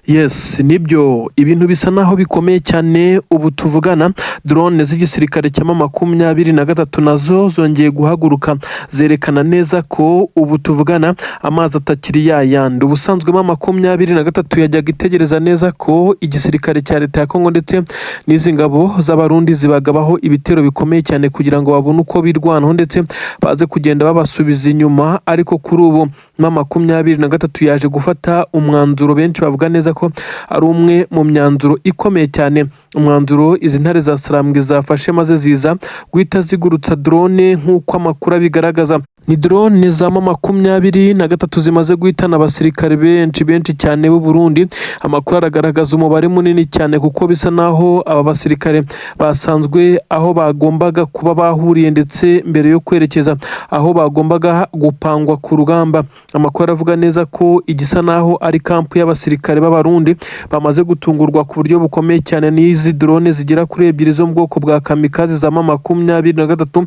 Yes, nibyo ibintu bisa naho bikomeye cyane ubu tuvugana. Drone z'igisirikare cya M23 nazo zongeye guhaguruka, zerekana neza ko ubu tuvugana amazi atakiri yayandi. Ubusanzwe M23 yajyaga itegereza neza ko igisirikare cya leta ya Kongo ndetse n'izi ngabo z'abarundi zibagabaho ibitero bikomeye cyane kugira ngo babone uko birwanaho ndetse baze kugenda babasubiza inyuma, ariko kuri ubu M23 yaje gufata umwanzuro benshi bavuga neza ko ari umwe mu myanzuro ikomeye cyane. Umwanzuro izi ntare za Sarambwe zafashe maze ziza guhita zigurutsa drone nk'uko amakuru abigaragaza. Ni drone za M23 zimaze guhitana abasirikare benshi cyane b'u Burundi. Amakuru aragaragaza umubare munini cyane kuko bisa naho aba basirikare basanzwe aho bagombaga kuba bahuriye ndetse mbere yo kwerekeza aho bagombaga gupangwa ku rugamba. Amakuru aravuga neza ko igisa naho ari kampu y'abasirikare b'abarundi bamaze gutungurwa ku buryo bukomeye cyane n'izi drone zigera kuri ebyiri zo mu bwoko bwa kamikaze za M23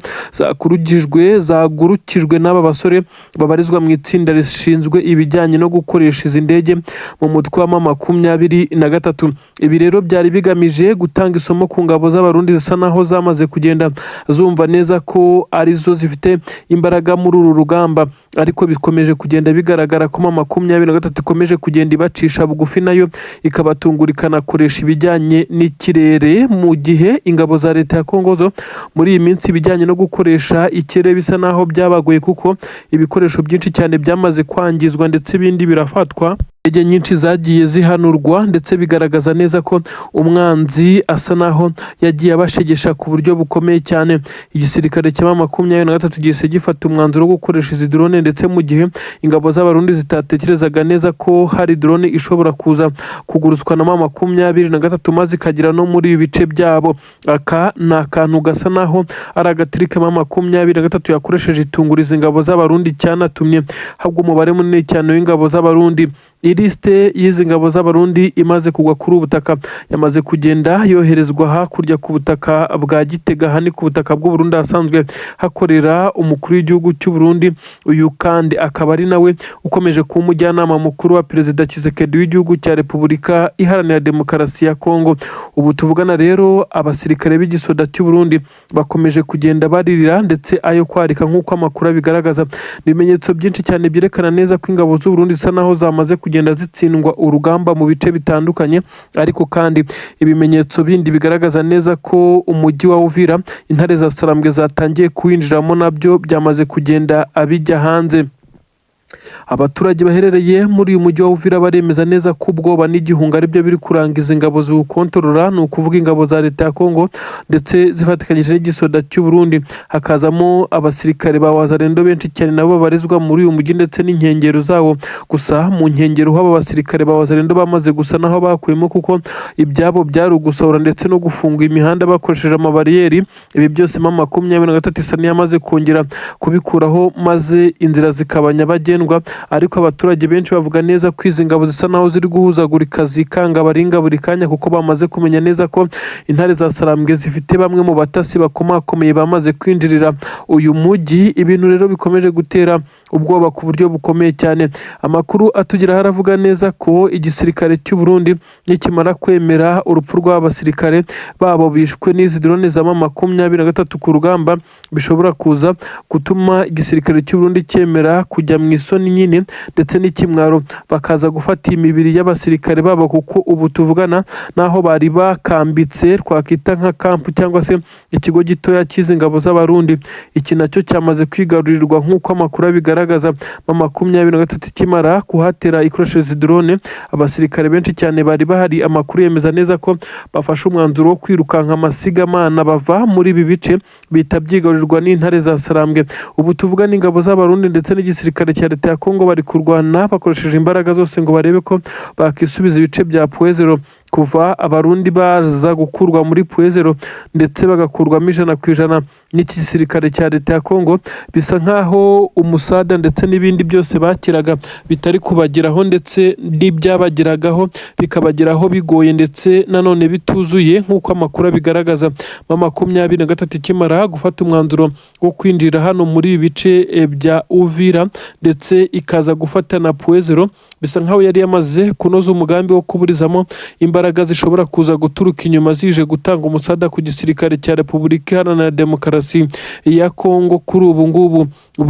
zagurukijwe n'aba basore babarizwa mu itsinda rishinzwe ibijyanye no gukoresha izi ndege mu mutwe wa M23. Ibi rero byari bigamije gutanga isomo ku ngabo z'abarundi zisa naho zamaze kugenda zumva neza ko arizo zifite imbaraga muri uru rugamba, ariko bikomeje kugenda bigaragara ko M23 ikomeje kugenda ibacisha bugufi, nayo ikabatungura ikanakoresha ibijyanye n'ikirere, mu gihe ingabo za leta ya Kongo zo muri iyi minsi ibijyanye no gukoresha ikirere bisa naho byabagoye kuko ibikoresho byinshi cyane byamaze kwangizwa ndetse ibindi birafatwa. Indege nyinshi zagiye zihanurwa ndetse bigaragaza neza ko umwanzi asa naho yagiye abashegesha ku buryo bukomeye cyane. Igisirikare cya M23 gise gifata umwanzuro wo gukoresha izi drone ndetse mu gihe ingabo z'abarundi zitatekerezaga neza ko hari drone ishobora kuza kugurutswa na M23 maze ikagira no muri ibi bice byabo. Aka ni akantu gasa naho ari agatirika M23 yakoresheje itunguriza ingabo z'abarundi cyanatumye habwa umubare munini cyane w'ingabo z'abarundi. Liste y'izi ngabo z'abarundi imaze kugwa kuri ubutaka yamaze kugenda yoherezwa hakurya ku butaka bwa Gitega, hani ku butaka bw'u Burundi hasanzwe hakorera umukuru w'igihugu cy'u Burundi. Uyu kandi akaba ari nawe ukomeje kuba umujyanama mukuru wa Perezida Tshisekedi w'igihugu cya Repubulika Iharanira Demokarasi ya Kongo. Ubu tuvugana rero abasirikare b'igisoda cy'u Burundi bakomeje kugenda baririra ndetse ayo kwarika nk'uko amakuru abigaragaza. Ibimenyetso byinshi cyane byerekana neza ko ingabo z'u Burundi zisa naho zamaze kugenda zitsindwa urugamba mu bice bitandukanye, ariko kandi ibimenyetso bindi bigaragaza neza ko umujyi wa Uvira intare za Sarambwe zatangiye kuwinjiramo nabyo byamaze kugenda abijya hanze. Abaturage baherereye muri uyu mujyi wa Uvira baremeza neza ko ubwoba n'igihunga ari byo biri kurangiza ingabo z'ukontorora, ni ukuvuga ingabo za leta ya Kongo ndetse zifatikanyije n'igisoda cy'u Burundi. Hakazamo abasirikare ba Wazalendo benshi cyane nabo babarizwa muri uyu mujyi ndetse n'inkengero zawo. Gusa mu nkengero haba abasirikare ba Wazalendo bamaze gusa naho bakuyemo kuko ibyabo byari ugusahura ndetse no gufunga imihanda bakoresheje amabariyeri. Ibi byose M23 isa n'iyamaze kongera kubikuraho maze inzira zikaba nyabagendwa, ariko abaturage benshi bavuga neza ko izi ngabo zisa naho ziri guhuzagurika zikanga baringa buri kanya kuko bamaze kumenya neza ko intare za Sarambwe zifite bamwe mu batasi bakomakomeye bamaze kwinjirira uyu mujyi. Ibintu rero bikomeje gutera ubwoba ku buryo bukomeye cyane. Amakuru atugera haravuga neza ko igisirikare cy'u Burundi nikimara kwemera urupfu rw'abasirikare babo bishwe n'izi drone za M23 ku rugamba, bishobora kuza gutuma igisirikare cy'u Burundi cyemera kujya mu isoni nyine ndetse n'ikimwaro bakaza gufata imibiri y'abasirikare babo, kuko ubu tuvugana naho bari bakambitse twakita nka kampu cyangwa se ikigo gitoya cy'izi ngabo z'abarundi. Iki nacyo cyamaze kwigarurirwa nk'uko amakuru abigaragaza. M23 kimara kuhatera ikoresheje drone, abasirikare benshi cyane bari bahari. Amakuru yemeza neza ko bafashe umwanzuro wo kwirukanka amasigamana bava muri ibi bice bita byigarurirwa n'intare za Sarambwe. Ubu tuvugana ingabo z'abarundi ndetse n'igisirikare cya leta ya Kongo bari kurwana bakoresheje imbaraga zose ngo barebe ko bakisubiza ibice bya Puezero. Kuva abarundi baza gukurwa muri Puezero ndetse bagakurwamo 100%, n'iki gisirikare cya leta ya Kongo bisa nkaho umusada ndetse n'ibindi byose bakiraga bitari kubageraho ndetse n'ibyabagiragaho bikabageraho bigoye ndetse nanone bituzuye nk'uko amakuru abigaragaza. M23 ikimara gufata umwanzuro wo kwinjira hano muri ibi bice bya Uvira ndetse ikaza gufata na Puezero, bisa nkaho yari yamaze kunoza umugambi wo kuburizamo imbaraga zishobora kuza guturuka inyuma zije gutanga umusada ku gisirikare cya Repubulika Iharanira Demokarasi ya Kongo. Kuri ubu ngubu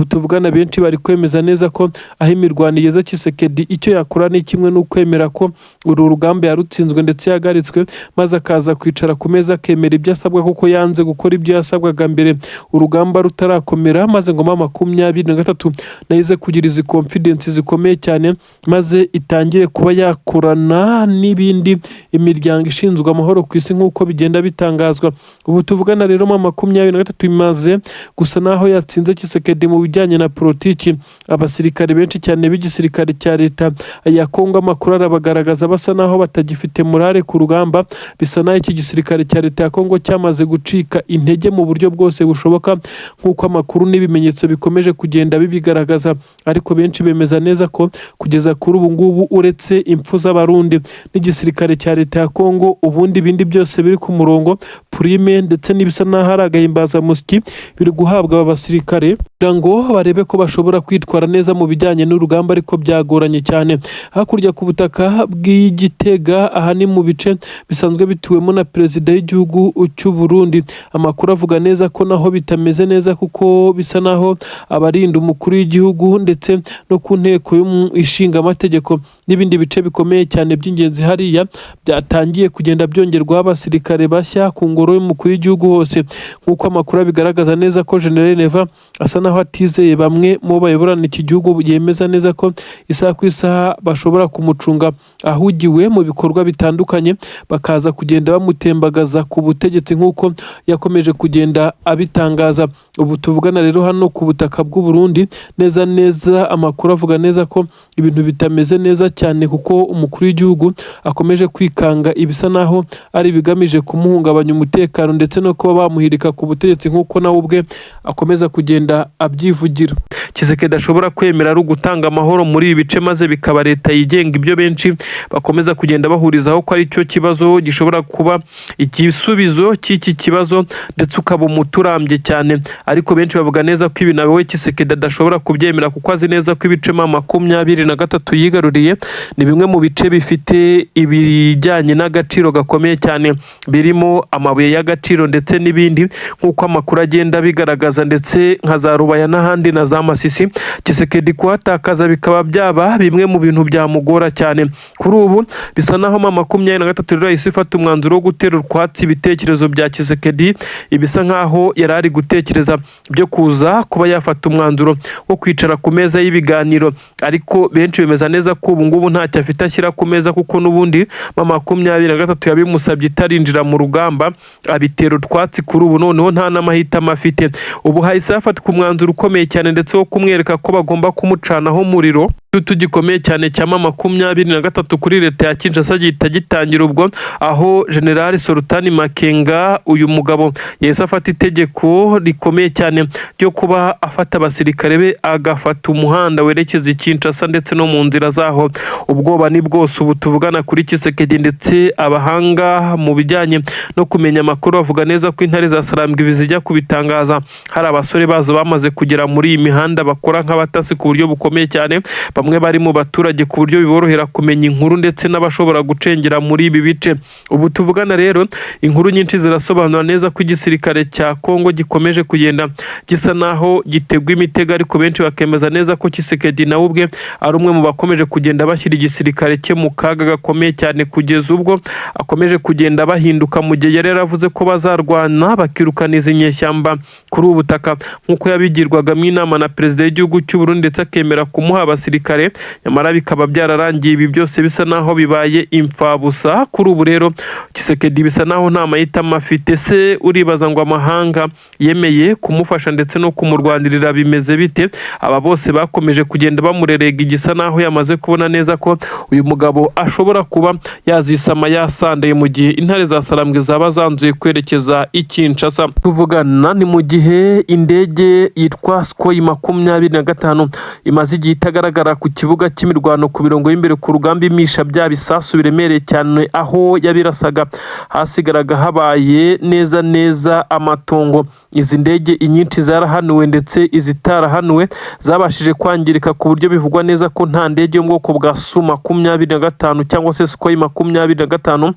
tuvugana benshi bari kwemeza neza ko aho imirwano igeze Tshisekedi icyo yakora ni kimwe n'ukwemera ko uru rugamba yarutsinzwe ndetse yagaritswe, maze akaza kwicara ku meza akemera ibyo asabwa kuko yanze gukora ibyo yasabwaga mbere urugamba rutarakomera, maze ngo M23 nayize kugira izi confidence zikomeye cyane maze itangiye kuba yakorana n'ibindi imiryango ishinzwe amahoro ku isi nk'uko bigenda bitangazwa. Ubu tuvugana rero M23 imaze gusa naho yatsinze Tshisekedi mu bijyanye na politiki. Abasirikare benshi cyane b'igisirikare cya leta ya Kongo amakuru arabagaragaza basa naho batagifite morale ku rugamba, bisa naho iki gisirikare cya leta ya Kongo cyamaze gucika intege mu buryo bwose bushoboka nk'uko amakuru n'ibimenyetso bikomeje kugenda bibigaragaza. Ariko benshi bemeza neza ko kugeza kuri ubu ngubu uretse impfu z'abarundi n'igisirikare cya leta ya Kongo, ubundi ibindi byose biri ku murongo prime ndetse n'ibisa naho ari agahimbazamusyi biri guhabwa aba basirikare kugira ngo barebe ko bashobora kwitwara neza mu bijyanye n'urugamba, ariko byagoranye cyane. Hakurya ku butaka bw'Igitega, aha ni mu bice bisanzwe bituwemo na perezida w'igihugu cy'u Burundi, amakuru avuga neza ko naho bitameze neza kuko bisa naho abarinda umukuru w'igihugu ndetse no ku nteko ishinga amategeko n'ibindi bice bikomeye cyane by'ingenzi hariya byatangiye kugenda byongerwaho abasirikare bashya ku ngoro y'umukuru w'igihugu hose, nk'uko amakuru abigaragaza neza ko General Neva asa naho atizeye bamwe mu bayoborana iki gihugu, yemeza neza ko isaha ku isaha bashobora kumucunga ahugiwe mu bikorwa bitandukanye bakaza kugenda bamutembagaza ku butegetsi nk'uko yakomeje kugenda abitangaza. Ubu tuvugana rero hano ku butaka bw'u Burundi neza amakuru avuga neza ko ibintu bitameze neza cyane kuko umukuru w'igihugu akomeje kwikanga ibisa naho ari bigamije kumuhungabanya umutekano ndetse no kuba bamuhirika ku butegetsi nk'uko nawe ubwe akomeza kugenda abyivugira. Tshisekedi ashobora kwemera ari ugutanga amahoro muri ibi bice maze bikaba leta yigenga, ibyo benshi bakomeza kugenda bahurizaho ko ari cyo kibazo gishobora kuba igisubizo cy'iki kibazo ndetse ukaba umuturambye cyane. Ariko benshi bavuga neza ko ibi nawe Tshisekedi adashobora kubyemera kuko azi neza ko ibice M23 yigaruriye ni bimwe mu bice bifite ibijyanye n'agaciro gakomeye cyane, birimo amabuye y'agaciro ndetse n'ibindi nk'uko amakuru agenda bigaragaza, ndetse nka za Rubaya n'ahandi na za Masisi. Tshisekedi kuhatakaza bikaba byaba bimwe mu bintu byamugora cyane. Kuri ubu bisa naho M23 rero yahise ifata umwanzuro wo gutera urwatsi ibitekerezo bya Tshisekedi, ibisa nkaho yari ari gutekereza byo kuza kuba yafata umwanzuro wo kwicara ku meza y'ibiganiro, ariko benshi bemeza neza ko ubu ngubu ntacyo afite ashyira ku meza kuko n'ubundi M23 yabimusabye itarinjira mu rugamba, abitera utwatsi. Kuri ubu noneho nta n'amahitamo afite. Ubu hahise hafatwa umwanzuro ukomeye cyane ndetse wo kumwereka ko bagomba kumucanaho umuriro. Tugikomeye cyane cya M23 kuri leta ya Kinshasa gihita gitangira ubwo aho General Sultani Makenga uyu mugabo yahise afata itegeko rikomeye cyane ryo kuba afata abasirikare be agafata umuhanda werekeza i Kinshasa ndetse no mu nzira zaho. Ubwoba ni bwose ubu tuvugana kuri Tshisekedi, ndetse abahanga mu bijyanye no kumenya amakuru bavuga neza ko intare za Sarambwe zijya kubitangaza hari abasore bazo bamaze kugera muri iyi mihanda bakora nk'abatasi ku buryo bukomeye cyane, bamwe bari mu baturage ku buryo biborohera kumenya inkuru ndetse n'abashobora gucengera muri ibi bice. Ubu tuvugana rero inkuru nyinshi zirasobanura neza ko igisirikare cya Kongo gikomeje kugenda gisa naho gitegwa imitego, ariko benshi bakemeza neza ko Tshisekedi nawe ubwe ari umwe mu bakomeje kugenda bashyira igisirikare cye mu kaga gakomeye cyane, kugeza ubwo akomeje kugenda bahinduka mu gihe yari yaravuze ko bazarwana bakirukana izi nyeshyamba kuri ubu butaka nk'uko yabigirwagamo inama na perezida w'igihugu cy'u Burundi, ndetse akemera kumuha abasirikare, nyamara bikaba byararangiye ibi byose bisa naho bibaye imfabusa. Kuri ubu rero Tshisekedi bisa naho nta mahitamo afite. Se uribaza ngo amahanga yemeye kumufasha ndetse no kumurwanirira bimeze bite? Aba bose bakomeje kugenda bamurerega igisa naho yamaze kubona neza ko uyu mugabo ashobora kuba yazisama yasandaye mu gihe intare za Sarambwe zaba zanzuye kwerekeza i Kinshasa. Tuvuga tuvugana ni mu gihe indege yitwa Sukhoi 25 imaze igihe itagaragara ku kibuga cy'imirwano ku mirongo y'imbere ku rugamba imisha bya bisasu biremereye cyane, aho yabirasaga hasigaraga habaye neza amatongo. Izi ndege inyinshi zarahanuwe ndetse izitarahanuwe zabashije kwangirika ku buryo bivugwa neza ko nta ndege yo mu bwoko bwa Su-25 cyangwa se Sukhoi 25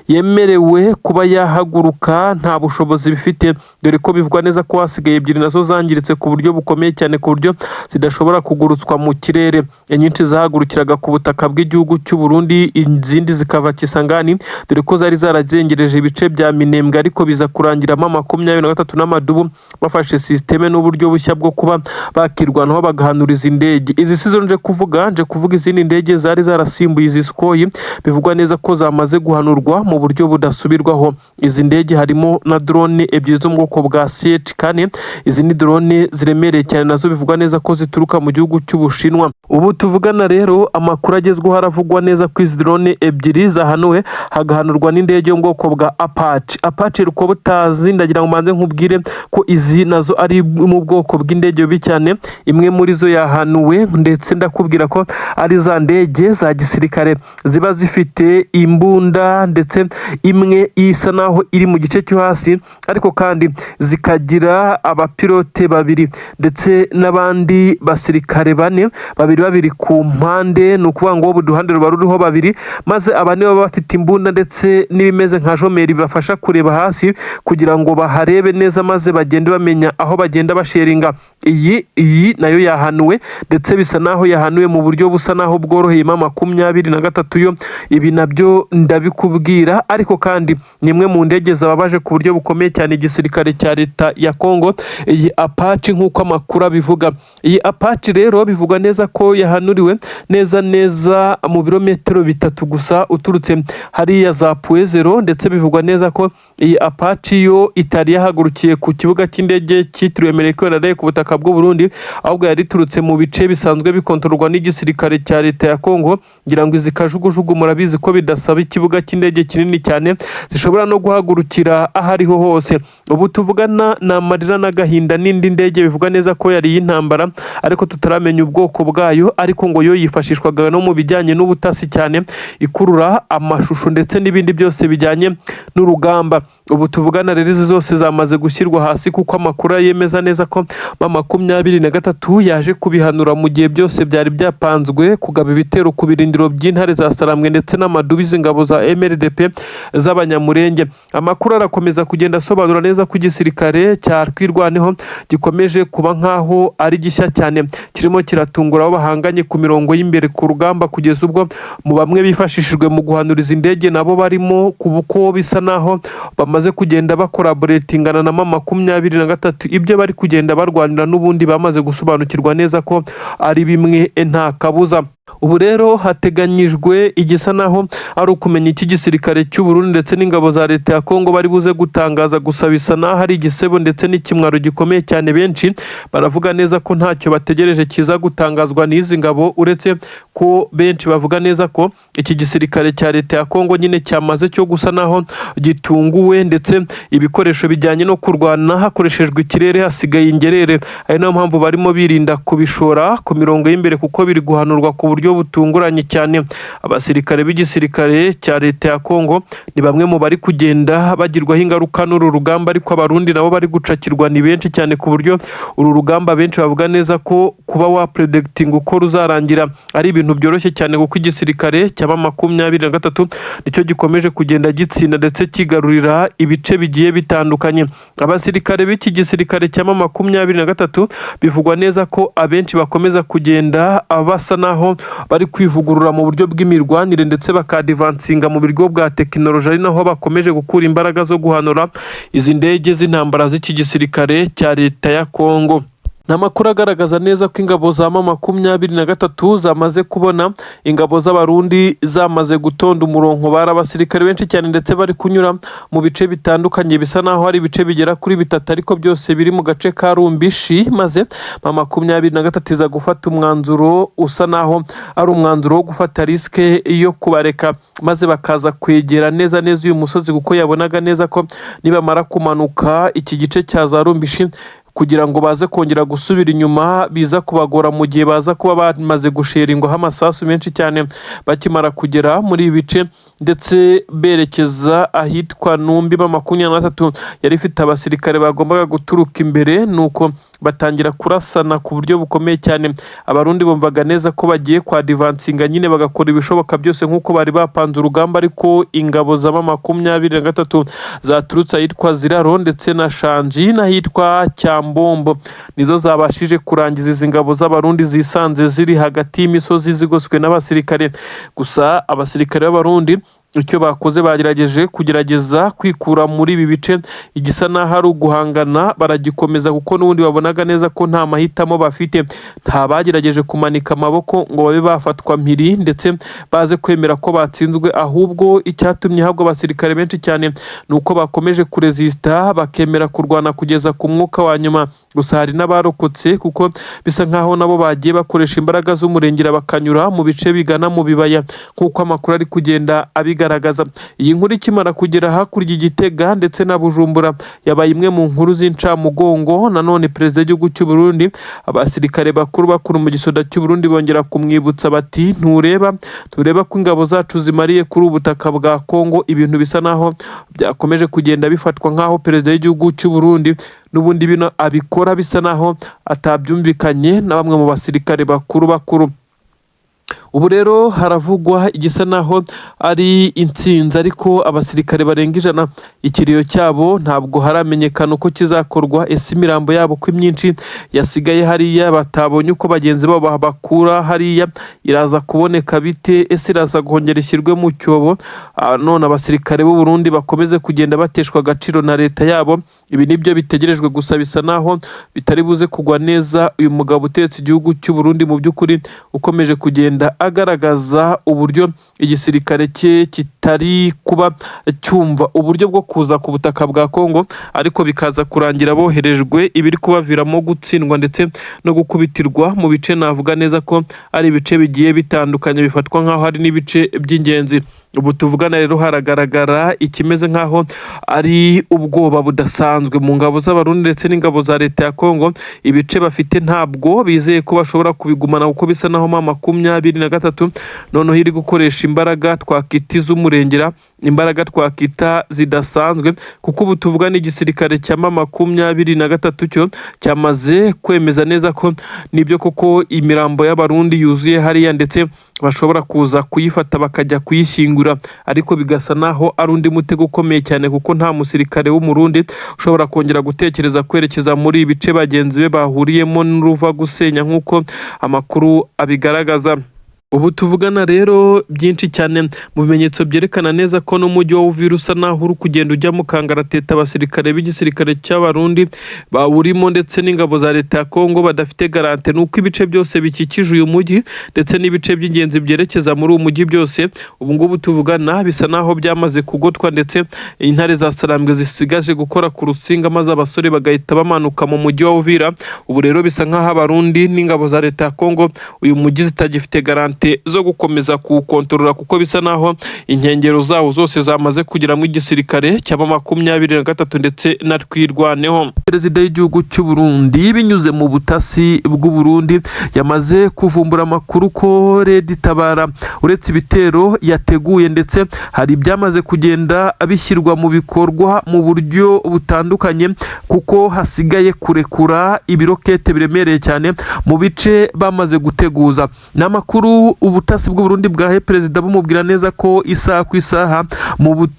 yemerewe kuba yahaguruka, nta bushobozi bifite, dore ko bivugwa neza ko hasigaye ebyiri nazo zangiritse ku buryo bukomeye cyane ku buryo zidashobora kugurutswa mu kirere. Inyinshi zahagurukiraga ku butaka bw'igihugu cy'u Burundi, izindi zikava Kisangani, dore ko zari zarazengereje ibice bya Minembwe, ariko biza kurangiramo 23 n'amadubu bafashe systeme n'uburyo bushya bwo kuba bakirwanaho bagahanuriza indege. Izi sizo nje kuvuga izindi ndege zari zarasimbuye izi Sukhoi, bivugwa neza ko zamaze guhanurwa mu buryo budasubirwaho. Izi ndege harimo na drone ebyiri zo mu bwoko bwa CH-4. Izi ni drone ziremereye cyane, nazo bivugwa neza ko zituruka mu gihugu cy'Ubushinwa. Ubu tuvugana rero amakuru agezweho haravugwa neza ko izi drone ebyiri zahanuwe, hagahanurwa n'indege yo mu bwoko bwa Apache ruko butazi. Ndagira ngo manze nkubwire ko izi nazo ari mu bwoko bw'indege bibi cyane. Imwe muri zo yahanuwe, ndetse ndakubwira ko ari za ndege za gisirikare ziba zifite imbunda, ndetse imwe isa naho iri mu gice cyo hasi, ariko kandi zikagira abapilote babiri ndetse n'abandi basirikare babiri ku mpande. Ni ukuvuga ngo buri ruhande ruba ruriho babiri, maze abane baba bafite imbunda ndetse n'ibimeze nka jomeri bibafasha kureba hasi kugira ngo baharebe neza, maze bagende bamenya aho bagenda basheringa. Iyi nayo yahanuwe, ndetse bisa naho yahanuwe mu buryo busa naho bworoheye 23 yo. Ibi nabyo ndabikubwira, ariko kandi ni imwe mu ndege zababaje ku buryo bukomeye cyane igisirikare cya leta ya Kongo, iyi Apache nk'uko amakuru abivuga. Iyi Apache rero bivugwa neza ko yahanuriwe neza mu birometero 3 gusa uturutse hariya za Puezero, ndetse bivugwa neza ko iyi Apache yo itari yahagurukiye ku kibuga cy'indege cyitiriwe Melchior Ndadaye ku butaka bw'u Burundi, ahubwo yari iturutse mu bice bisanzwe bikontororwa n'igisirikare cya leta ya Kongo. Ngira ngo izi kajugujugu murabizi ko bidasaba ikibuga cy'indege kinini cyane, zishobora no guhagurukira ahariho hose. Ubu tuvugana na amarira n'agahinda n'indi ndege bivugwa neza ko yari y'intambara, ariko tutaramenya ubwoko bwayo, ariko ngo yo yifashishwaga no mu bijyanye n'ubutasi cyane, ikurura amashusho ndetse n'ibindi byose bijyanye n'urugamba. Ubu tuvugana rero izi zose zamaze gushyirwa hasi, kuko amakuru yemeza neza ko 23 yaje kubihanura mu gihe byose byari byapanzwe kugaba ibitero ku birindiro by'intare za Sarambwe ndetse n'amadubi z'ingabo za MRDP z'abanyamurenge. Amakuru arakomeza kugenda asobanura neza ko igisirikare cya Twirwaneho gikomeje kuba nkaho ari gishya cyane, kirimo kiratungura abo bahanganye ku mirongo y'imbere ku rugamba, kugeza ubwo mu bamwe bifashishijwe mu guhanuriza indege nabo barimo kubuko bisa naho bamaze kugenda bakoraboratingana na 23. Ibyo bari kugenda barwanira n'ubundi bamaze gusobanukirwa neza ko ari bimwe nta kabuza. Ubu rero hateganyijwe igisa naho ari ukumenya iki gisirikare cy'u Burundi ndetse n'ingabo za leta ya Kongo bari buze gutangaza, gusa bisa naho hari igisebo ndetse n'ikimwaro gikomeye cyane. Benshi baravuga neza ko ntacyo bategereje kiza gutangazwa n'izi ngabo, uretse ko benshi bavuga neza ko iki gisirikare cya leta ya Kongo nyine cyamaze cyo gusa naho gitunguwe, ndetse ibikoresho bijyanye no kurwana hakoreshejwe ikirere hasigaye ingerere. Ari nayo mpamvu barimo birinda kubishora ku mirongo y'imbere, kuko biri guhanurwa ku buryo butunguranye cyane. Abasirikare b'igisirikare cya leta ya Kongo ni bamwe mu bari kugenda bagirwaho ingaruka n'uru rugamba, ariko abarundi nabo bari gucakirwa ni benshi cyane, ku buryo uru rugamba benshi bavuga neza ko kuba wa predicting uko ruzarangira ari ibintu byoroshye cyane, kuko igisirikare cya 23 nicyo gikomeje kugenda gitsinda ndetse kigarurira ibice bigiye bitandukanye. Abasirikare b'iki gisirikare cya 23 bivugwa neza ko abenshi bakomeza kugenda basa naho bari kwivugurura mu buryo bw'imirwanire, ndetse bakadivansinga mu buryo bwa tekinoloji, ari naho bakomeje gukura imbaraga zo guhanura izi ndege z'intambara z'iki gisirikare cya leta ya Kongo. ni amakuru agaragaza neza ko ingabo za M23 zamaze kubona ingabo z'abarundi zamaze gutonda umurongo, bari abasirikare benshi cyane ndetse bari kunyura mu bice bitandukanye bisa naho hari ibice bigera kuri bitatu ariko byose biri mu gace ka Rumbishi, maze M23 iza gufata umwanzuro usa naho ari umwanzuro wo gufata riske yo kubareka maze bakaza kwegera neza uyu musozi kuko yabonaga neza ko nibamara kumanuka iki gice cya za Rumbishi kugira ngo baze kongera gusubira inyuma biza kubagora mu gihe baza kuba bamaze gusheringwaho amasasu menshi cyane bakimara kugera muri ibi bice, ndetse berekeza ahitwa Numbi. M23 yari ifite abasirikare bagombaga guturuka imbere, nuko batangira kurasana ku buryo bukomeye cyane. Abarundi bumvaga neza ko bagiye kwa advancinga nyine bagakora ibishoboka byose nk'uko bari bapanze urugamba, ariko ingabo za M23 zaturutse ahitwa Ziraro ndetse na Shanji n'ahitwa Cyambombo nizo zabashije kurangiza izi ngabo z'abarundi zisanze ziri hagati y'imisozi zigoswe n'abasirikare. Gusa abasirikare b'abarundi icyo bakoze bagerageje kugerageza kwikura muri ibi bice, igisa naho ari uguhangana baragikomeza kuko n'ubundi babonaga neza ko nta mahitamo bafite. Nta bagerageje kumanika amaboko ngo babe bafatwa mpiri ndetse baze kwemera ko batsinzwe, ahubwo icyatumye habwa abasirikare benshi cyane nuko bakomeje kuresista bakemera kurwana kugeza ku mwuka wa nyuma. Gusa hari n'abarokotse kuko bisa nkaho nabo bagiye bakoresha imbaraga z'umurengera bakanyura mu bice bigana mu bibaya nk'uko amakuru ari kugenda abigaragaza. Iyi nkuru ikimara kugera hakurya Igitega ndetse na Bujumbura yabaye imwe mu nkuru z'incamugongo. Nanone perezida w'igihugu cy'u Burundi, abasirikare bakuru mu gisoda cy'u Burundi bongera kumwibutsa bati ntureba ko ingabo zacu zimariye kuri ubutaka bwa Kongo. Ibintu bisa naho byakomeje kugenda bifatwa nkaho perezida w'igihugu cy'u Burundi n'ubundi bino abikora bisa naho atabyumvikanye na bamwe mu basirikare bakuru. Ubu rero haravugwa igisa naho ari intsinzi, ariko abasirikare barenga 100 ikiriyo cyabo ntabwo haramenyekana uko kizakorwa. Ese imirambo yabo ko myinshi yasigaye hariya batabonye uko bagenzi babo bakura hariya iraza kuboneka bite? Ese iraza guhongera ishyirwe mu cyobo? None abasirikare b'u Burundi bakomeze kugenda bateshwa agaciro na leta yabo. Ibi nibyo bitegerejwe, gusa bisa naho bitari buze kugwa neza. Uyu mugabo uteretse igihugu cy'u Burundi mu by'ukuri ukomeje kugenda agaragaza uburyo igisirikare cye kitari kuba cyumva uburyo bwo kuza ku butaka bwa Kongo, ariko bikaza kurangira boherejwe, ibiri kubaviramo gutsindwa ndetse no gukubitirwa mu bice navuga neza ko ari ibice bigiye bitandukanye bifatwa nkaho hari n'ibice by'ingenzi. Ubu tuvugana rero haragaragara ikimeze nkaho ari ubwoba budasanzwe mu ngabo z'abarundi ndetse n'ingabo za leta ya Kongo. Ibice bafite ntabwo bizeye ko bashobora kubigumana kuko bisa naho M23 noneho iri gukoresha imbaraga twakita iz'umurengera, imbaraga twakita zidasanzwe, kuko ubu tuvugana igisirikare cya M23 cyo cyamaze kwemeza neza ko nibyo koko imirambo y'abarundi yuzuye hariya ndetse bashobora kuza kuyifata bakajya kuyishyingura, ariko bigasa naho ari undi mutego ukomeye cyane kuko nta musirikare w'umurundi ushobora kongera gutekereza kwerekeza muri ibice bagenzi be bahuriyemo n'uruva gusenya nk'uko amakuru abigaragaza. Ubu tuvugana rero byinshi cyane mu bimenyetso byerekana neza ko n'umujyi wa Uvira usa naho uri kugenda ujya mu kangarateta abasirikare b'igisirikare cy'abarundi bawurimo ndetse n'ingabo za leta ya Kongo badafite garante. Nuko ibice byose bikikije uyu mujyi ndetse n'ibice by'ingenzi byerekeza muri uyu mujyi byose ubu ngubu tuvugana bisa naho byamaze kugotwa, ndetse intare za Sarambwe zisigaje gukora ku rutsinga maze abasore bagahita bamanuka mu mujyi wa Uvira. Ubu rero bisa nkaho abarundi n'ingabo za leta ya Kongo uyu mujyi zitagifite garante zo gukomeza kuwukontorora kuko bisa naho inkengero zawo zose zamaze kugeramo igisirikare cya M23 ndetse na Twirwaneho. Perezida w'igihugu cy'u Burundi binyuze mu butasi bw'u Burundi yamaze kuvumbura amakuru ko Red Tabara uretse ibitero yateguye ndetse hari byamaze kugenda bishyirwa mu bikorwa mu buryo butandukanye, kuko hasigaye kurekura ibirokete biremereye cyane mu bice bamaze guteguza. N'amakuru amakuru ubutasi bw'u Burundi bwahe perezida bumubwira neza ko isaha ku isaha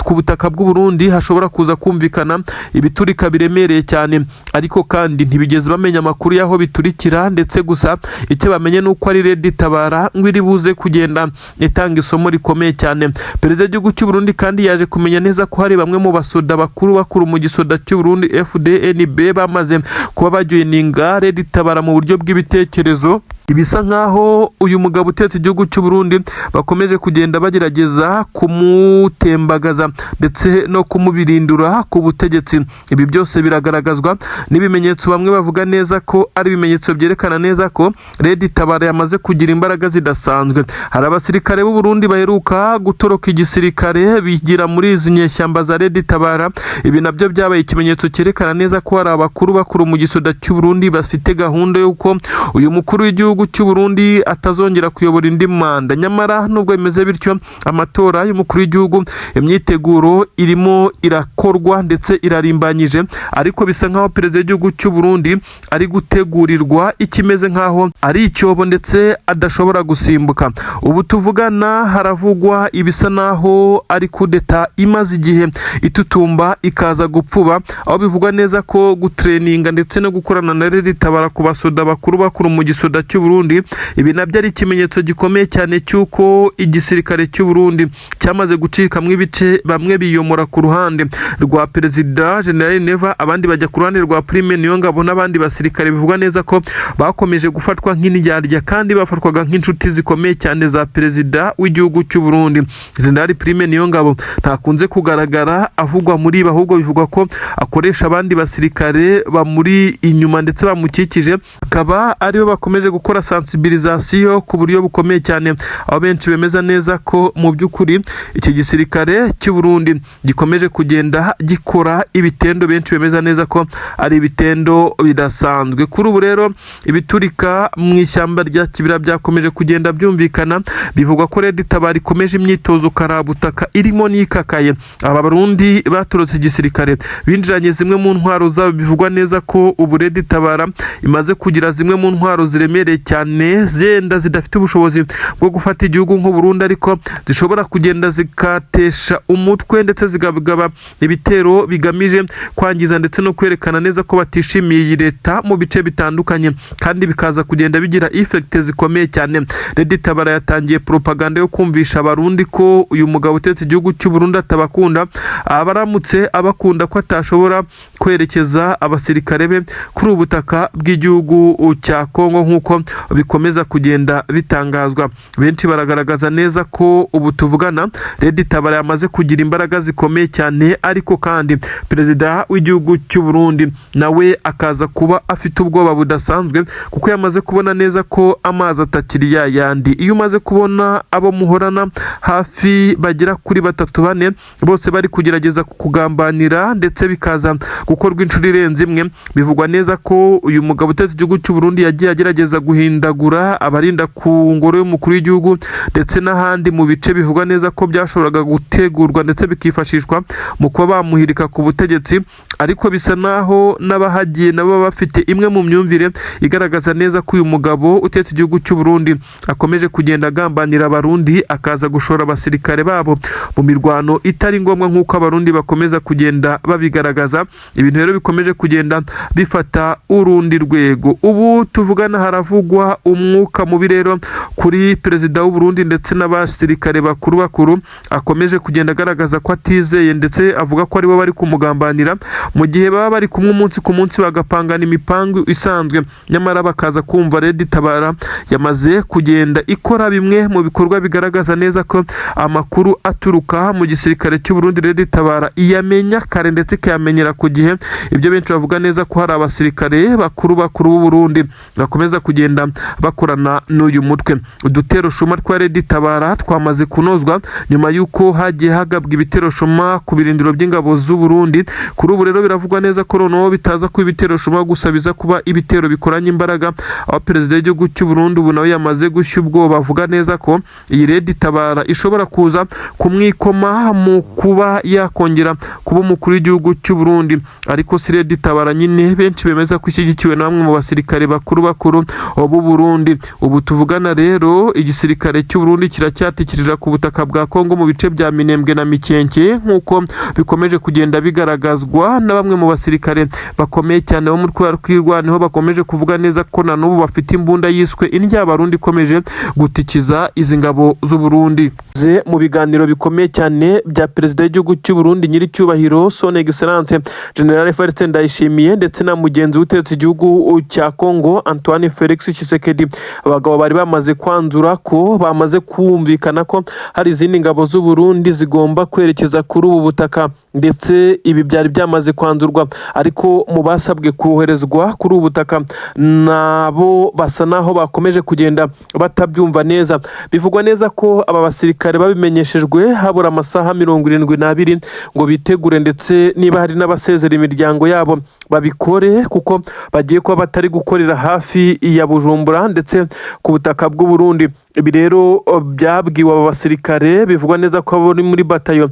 ku butaka bw'u Burundi hashobora kuza kumvikana ibiturika biremereye cyane, ariko kandi ntibigeze bamenya amakuru y'aho biturikira, ndetse gusa icyo bamenye nuko ari Red Tabara ngo iri buze kugenda itanga isomo rikomeye cyane. Perezida w'igihugu cy'u Burundi kandi yaje kumenya neza ko hari bamwe mu basoda bakuru mu gisoda cy'u Burundi FDNB bamaze kuba bajoyininga Red Tabara mu buryo bw'ibitekerezo. Ibisa nkaho uyu mugabo utetse igihugu cy'u Burundi bakomeje kugenda bagerageza kumutembagaza ndetse no kumubirindura ku butegetsi. Ibi byose biragaragazwa n'ibimenyetso bamwe bavuga neza ko ari ibimenyetso byerekana neza ko Red Tabara yamaze kugira imbaraga zidasanzwe. Hari abasirikare b'u Burundi baheruka gutoroka igisirikare bigira muri izi nyeshyamba za Red Tabara. Ibi nabyo byabaye ikimenyetso cyerekana neza ko hari abakuru mu gisoda cy'u Burundi bafite gahunda y'uko uyu mukuru w'igihugu cy'u Burundi atazongera kuyobora indi manda. Nyamara nubwo bimeze bityo, amatora y'umukuru w'igihugu imyiteguro irimo irakorwa ndetse irarimbanyije, ariko bisa nkaho perezida w'igihugu cy'u Burundi ari gutegurirwa ikimeze nkaho ari icyobo ndetse adashobora gusimbuka. Ubu tuvugana haravugwa ibisa naho ari kudeta imaze igihe itutumba ikaza gupfuba, aho bivugwa neza ko gutreninga ndetse no gukorana na Red Tabara ku basoda bakuru mu gisoda cy'u Burundi, ibi nabyo ari ikimenyetso gikomeye cyane cy'uko igisirikare cy'u Burundi cyamaze gucikamwo ibice, bamwe biyomora ku ruhande rwa perezida General Neva, abandi bajya ku ruhande rwa Prime Niyongabo n'abandi basirikare bivugwa neza ko bakomeje gufatwa nk'indyarya kandi bafatwaga nk'inshuti zikomeye cyane za perezida w'igihugu cy'u Burundi. General Prime Niyongabo ntakunze kugaragara avugwa muri ahubwo bivugwa ko akoresha abandi basirikare bamuri inyuma ndetse bamukikije, akaba aribo bakomeje gukora sensibilisation ku buryo bukomeye cyane, aho benshi bemeza neza ko mu by'ukuri iki gisirikare cy'u Burundi gikomeje kugenda gikora ibitendo benshi bemeza neza ko ari ibitendo bidasanzwe. Kuri ubu rero ibiturika mu ishyamba rya Kibira byakomeje kugenda byumvikana, bivugwa ko Red Tabara ikomeje imyitozo karabutaka irimo n'ikakaye. Aba Barundi baturutse igisirikare binjiranye zimwe mu ntwaro zabo, bivugwa neza ko ubu Red Tabara imaze kugira zimwe mu ntwaro ziremereye cyane zenda zidafite ubushobozi bwo gufata igihugu nk'u Burundi, ariko zishobora kugenda zikatesha umutwe ndetse zigaba ibitero bigamije kwangiza ndetse no kwerekana neza ko batishimiye iyi leta mu bice bitandukanye, kandi bikaza kugenda bigira effect zikomeye cyane. Red Tabara yatangiye propaganda yo kumvisha Abarundi ko uyu mugabo utetse igihugu cy'u Burundi atabakunda, abaramutse abakunda ko atashobora kwerekeza abasirikare be kuri ubutaka bw'igihugu cya Kongo nk'uko bikomeza kugenda bitangazwa. Benshi baragaragaza neza ko ubu tuvugana Red Tabara yamaze kugira imbaraga zikomeye cyane, ariko kandi perezida w'igihugu cy'u Burundi nawe akaza kuba afite ubwoba budasanzwe, kuko yamaze kubona neza ko amazi atakiri yandi. Iyo umaze kubona abo muhorana hafi bagera kuri 3-4 bose bari kugerageza kugambanira ndetse bikaza gukorwa inshuro irenze imwe, bivugwa neza ko uyu mugabo utetse igihugu cy'u Burundi yagiye agerageza guhindagura abarinda ku ngoro y'umukuru w'igihugu ndetse n'ahandi mu bice bivugwa neza ko byashoboraga gutegurwa ndetse bikifashishwa mu kuba bamuhirika ku butegetsi, ariko bisa naho n'abahagiye nabo bafite imwe mu myumvire igaragaza neza ko uyu mugabo utetse igihugu cy'u Burundi akomeje kugenda agambanira Abarundi, akaza gushora abasirikare babo mu mirwano itari ngombwa nk'uko Abarundi bakomeza kugenda babigaragaza. Ibintu rero bikomeje kugenda bifata urundi rwego. Ubu tuvugana haravugwa umwuka mubi rero kuri perezida w'u Burundi ndetse n'abasirikare bakuru akomeje kugenda agaragaza ko atizeye, ndetse avuga ko aribo bari kumugambanira mu gihe baba bari kumwe umunsi ku munsi bagapangana imipango isanzwe, nyamara bakaza kumva Red Tabara yamaze kugenda ikora bimwe mu bikorwa bigaragaza neza ko amakuru aturuka mu gisirikare cy'u Burundi Red Tabara iyamenya kare ndetse ikayamenyera ku gihe. Ibyo benshi bavuga neza ko hari abasirikare bakuru b'u Burundi bakomeza kugenda bakorana n'uyu mutwe. Udutero shuma twa Red Tabara twamaze kunozwa nyuma y'uko hagiye hagabwa ibitero shuma ku birindiro by'ingabo z'u Burundi. Kuri ubu rero biravugwa neza ko noneho bitaza kuba ibitero shuma gusa, biza kuba ibitero bikoranye imbaraga, aho perezida w'igihugu cy'u Burundi ubu nawe yamaze gushya ubwoba, avuga neza ko iyi Red Tabara ishobora kuza kumwikoma mu kuba yakongera kuba umukuru w'igihugu cy'u Burundi. ariko Siredi Tabara nyine benshi bemeza ko ishyigikiwe na bamwe mu basirikare bakuru b'u Burundi. Ubu tuvugana rero igisirikare cy'u Burundi kiracyatikirira ku butaka bwa Kongo mu bice bya Minembwe na Mikenke nk'uko bikomeje kugenda bigaragazwa na bamwe mu basirikare bakomeye cyane bo mu rwirwaneho bakomeje kuvuga neza ko na n'ubu bafite imbunda yiswe Indyabarundi ikomeje gutikiza izi ngabo z'u Burundi. Mu biganiro bikomeye cyane bya perezida w'igihugu cy'u Burundi nyiricyubahiro Son Excellence General Evariste Ndayishimiye ndetse na mugenzi w'ubutegetsi igihugu cya Kongo Antoine Felix Tshisekedi, abagabo bari bamaze kwanzura ko bamaze kumvikana ko hari izindi ngabo z'u Burundi zigomba kwerekeza kuri ubu butaka, ndetse ibi byari byamaze kwanzurwa, ariko mu basabwe koherezwa kuri ubu butaka nabo basa naho bakomeje kugenda batabyumva neza. Bivugwa neza ko aba basirikare babimenyeshejwe habura amasaha 72 ngo bitegure, ndetse niba hari n'abasezera imiryango yabo babikore, kuko bagiye kuba batari gukorera hafi ya Bujumbura ndetse ku butaka bw'u Burundi. Ibi rero byabwiwe aba basirikare, bivugwa neza ko bari muri batayo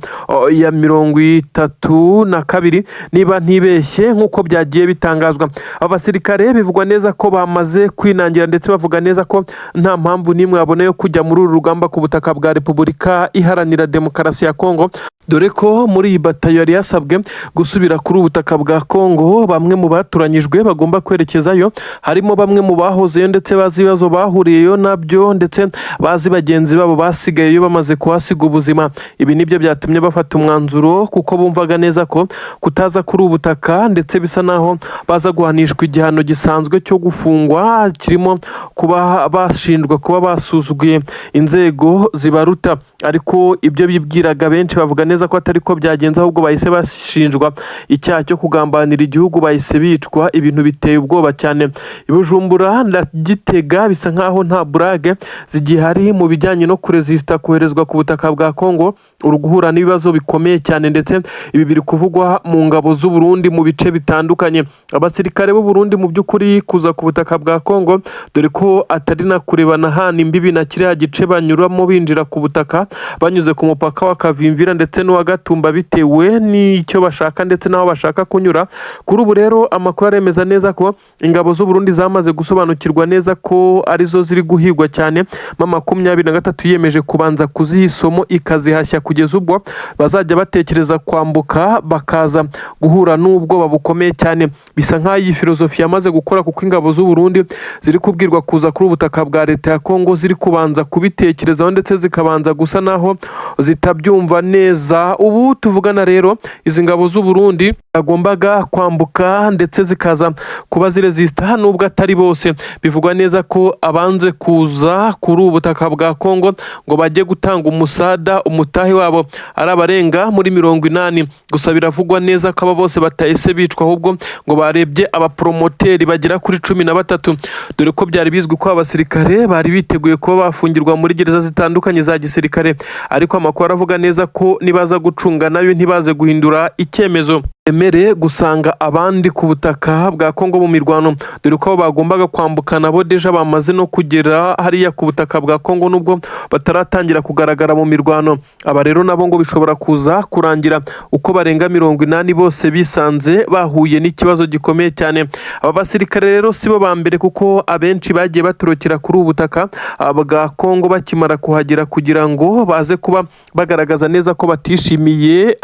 ya 32 niba ntibeshye nk'uko byagiye bitangazwa. Aba basirikare bivugwa neza ko bamaze kwinangira, ndetse bavuga neza ko nta mpamvu n'imwe babona yo kujya muri uru rugamba ku butaka bwa Repubulika Iharanira Demokarasi ya Kongo, dore ko muri iyi batayo yari yasabwe gusubira kuri ubutaka bwa Kongo. Bamwe mu baturanyijwe bagomba kwerekezayo harimo bamwe mu bahozeyo ndetse bazi ibibazo bahuriyeyo nabyo, ndetse bazi bagenzi babo basigayeyo bamaze kuhasiga ubuzima. Ibi nibyo byatumye bafata umwanzuro, kuko bumvaga neza ko kutaza kuri ubutaka ndetse bisa naho baza guhanishwa igihano gisanzwe cyo gufungwa, kirimo kuba bashinjwa kuba basuzuguye inzego zibaruta. Ariko ibyo bibwiraga benshi bavuga neza ko atari ko byagenze, ahubwo bahise bashinjwa icyaha cyo kugambanira igihugu, bahise bicwa. Ibintu biteye ubwoba cyane. Bujumbura na Gitega bisa nkaho nta burage zigihari mu bijyanye no kurezista koherezwa ku butaka bwa Kongo, uruguhura n'ibibazo bikomeye cyane, ndetse ibi biri kuvugwa mu ngabo z'u Burundi mu bice bitandukanye. Abasirikare b'u Burundi mu by'ukuri kuza ku butaka bwa Kongo, dore ko atari na kurebana hana imbibi na kiriya gice banyuramo binjira ku butaka banyuze ku mupaka wa Kavimvira ndetse n'uwa Gatumba, bitewe n'icyo bashaka ndetse n'aho bashaka kunyura. Kuri ubu rero amakuru aremeza neza ko ingabo z'u Burundi zamaze gusobanukirwa neza ko arizo ziri guhigwa cyane. 23 yemeje kubanza kuzihisomo ikazihashya kugeza ubwo bazajya batekereza kwambuka bakaza guhura n'ubwoba bukomeye cyane. Bisa nk'aho iyi filozofi yamaze gukora, kuko ingabo z'u Burundi ziri kubwirwa kuza kuri ubutaka bwa leta ya Kongo ziri kubanza kubitekerezaho, ndetse zikabanza gusa naho zitabyumva neza. Ubu tuvugana rero izi ngabo z'u Burundi bagombaga kwambuka ndetse zikaza kuba zirezista, nubwo atari bose. Bivugwa neza ko abanze kuza kuri ubutaka bwa Kongo ngo bajye gutanga umusada, umutahe wabo ari abarenga muri 80. Gusa biravugwa neza ko aba bose batahise bicwa, ahubwo ngo barebye abapromoteri bagera kuri 13, dore ko byari bizwi ko abasirikare bari biteguye kuba bafungirwa muri gereza zitandukanye za gisirikare. Ariko amakuru aravuga neza ko nibaza gucunga nayo ntibaze guhindura icyemezo, emere gusanga abandi ku butaka bwa Kongo mu mirwano, dore ko bagombaga kwambukana bo deja bamaze no kugera hariya ku butaka bwa Kongo, nubwo bataratangira kugaragara mu mirwano. Aba rero nabo ngo bishobora kuza kurangira uko barenga 80 bose bisanze bahuye n'ikibazo gikomeye cyane. Aba basirikare rero sibo ba mbere, kuko abenshi bagiye baturukira kuri ubutaka bwa Kongo bakimara kuhagera, kugira ngo baze kuba bagaragaza neza ko batishimiye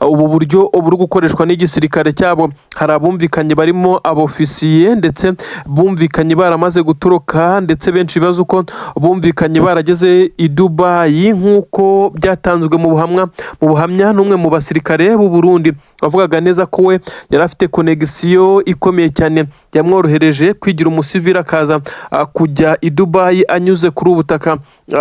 ubu buryo buri gukoreshwa n'igisirikare cyabo. Hari abumvikanye barimo abofisiye, ndetse bumvikanye baramaze guturuka, ndetse benshi bibaza uko bumvikanye barageze i Dubai, nk'uko byatanzwe mu buhamya n'umwe mu basirikare b'u Burundi wavugaga neza ko we yari afite connection ikomeye cyane yamworohereje kwigira umusivili akaza kujya i Dubai anyuze kuri ubutaka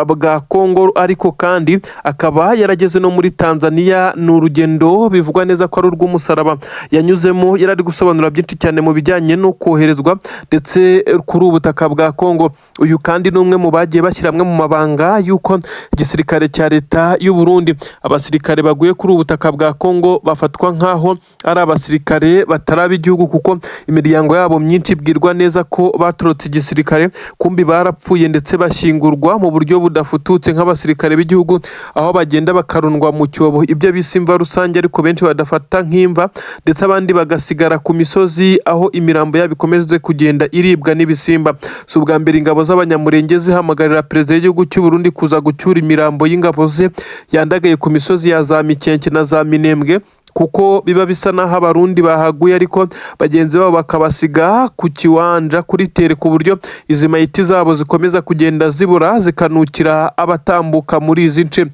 bwa Kongo. Ariko kandi akaba yarageze no muri Tanzania. Ni urugendo bivugwa neza ko ari urw'umusaraba yanyuzemo. Yari ari gusobanura byinshi cyane mu bijyanye no koherezwa ndetse kuri ubutaka bwa Kongo. Uyu kandi ni umwe mu bagiye bashyiramwe mu mabanga y'uko igisirikare cya leta y'u Burundi, abasirikare baguye kuri ubutaka bwa Kongo bafatwa nk'aho ari abasirikare bataraba igihugu, kuko imiryango yabo myinshi ibwirwa neza ko baturutse igisirikare, kumbi barapfuye ndetse bashyingurwa mu buryo budafututse nk'abasirikare b'igihugu, aho bagenda bakarundwa mu cyobo, ibyo bise imva rusange, ariko benshi badafata nk'imva ndetse abandi bagasigara ku misozi aho imirambo yabo ikomeje kugenda iribwa n'ibisimba. Si ubwa mbere ingabo z'abanyamurenge zihamagarira perezida w'igihugu cy'u Burundi kuza gucyura imirambo y'ingabo ze yandagaye ku misozi ya za Mikenke na za Minembwe, kuko biba bisa naho abarundi bahaguye ariko bagenzi babo bakabasiga ku kiwanja kuri tere, ku buryo izi mayiti zabo zikomeza kugenda zibura zikanukira abatambuka muri izi nce.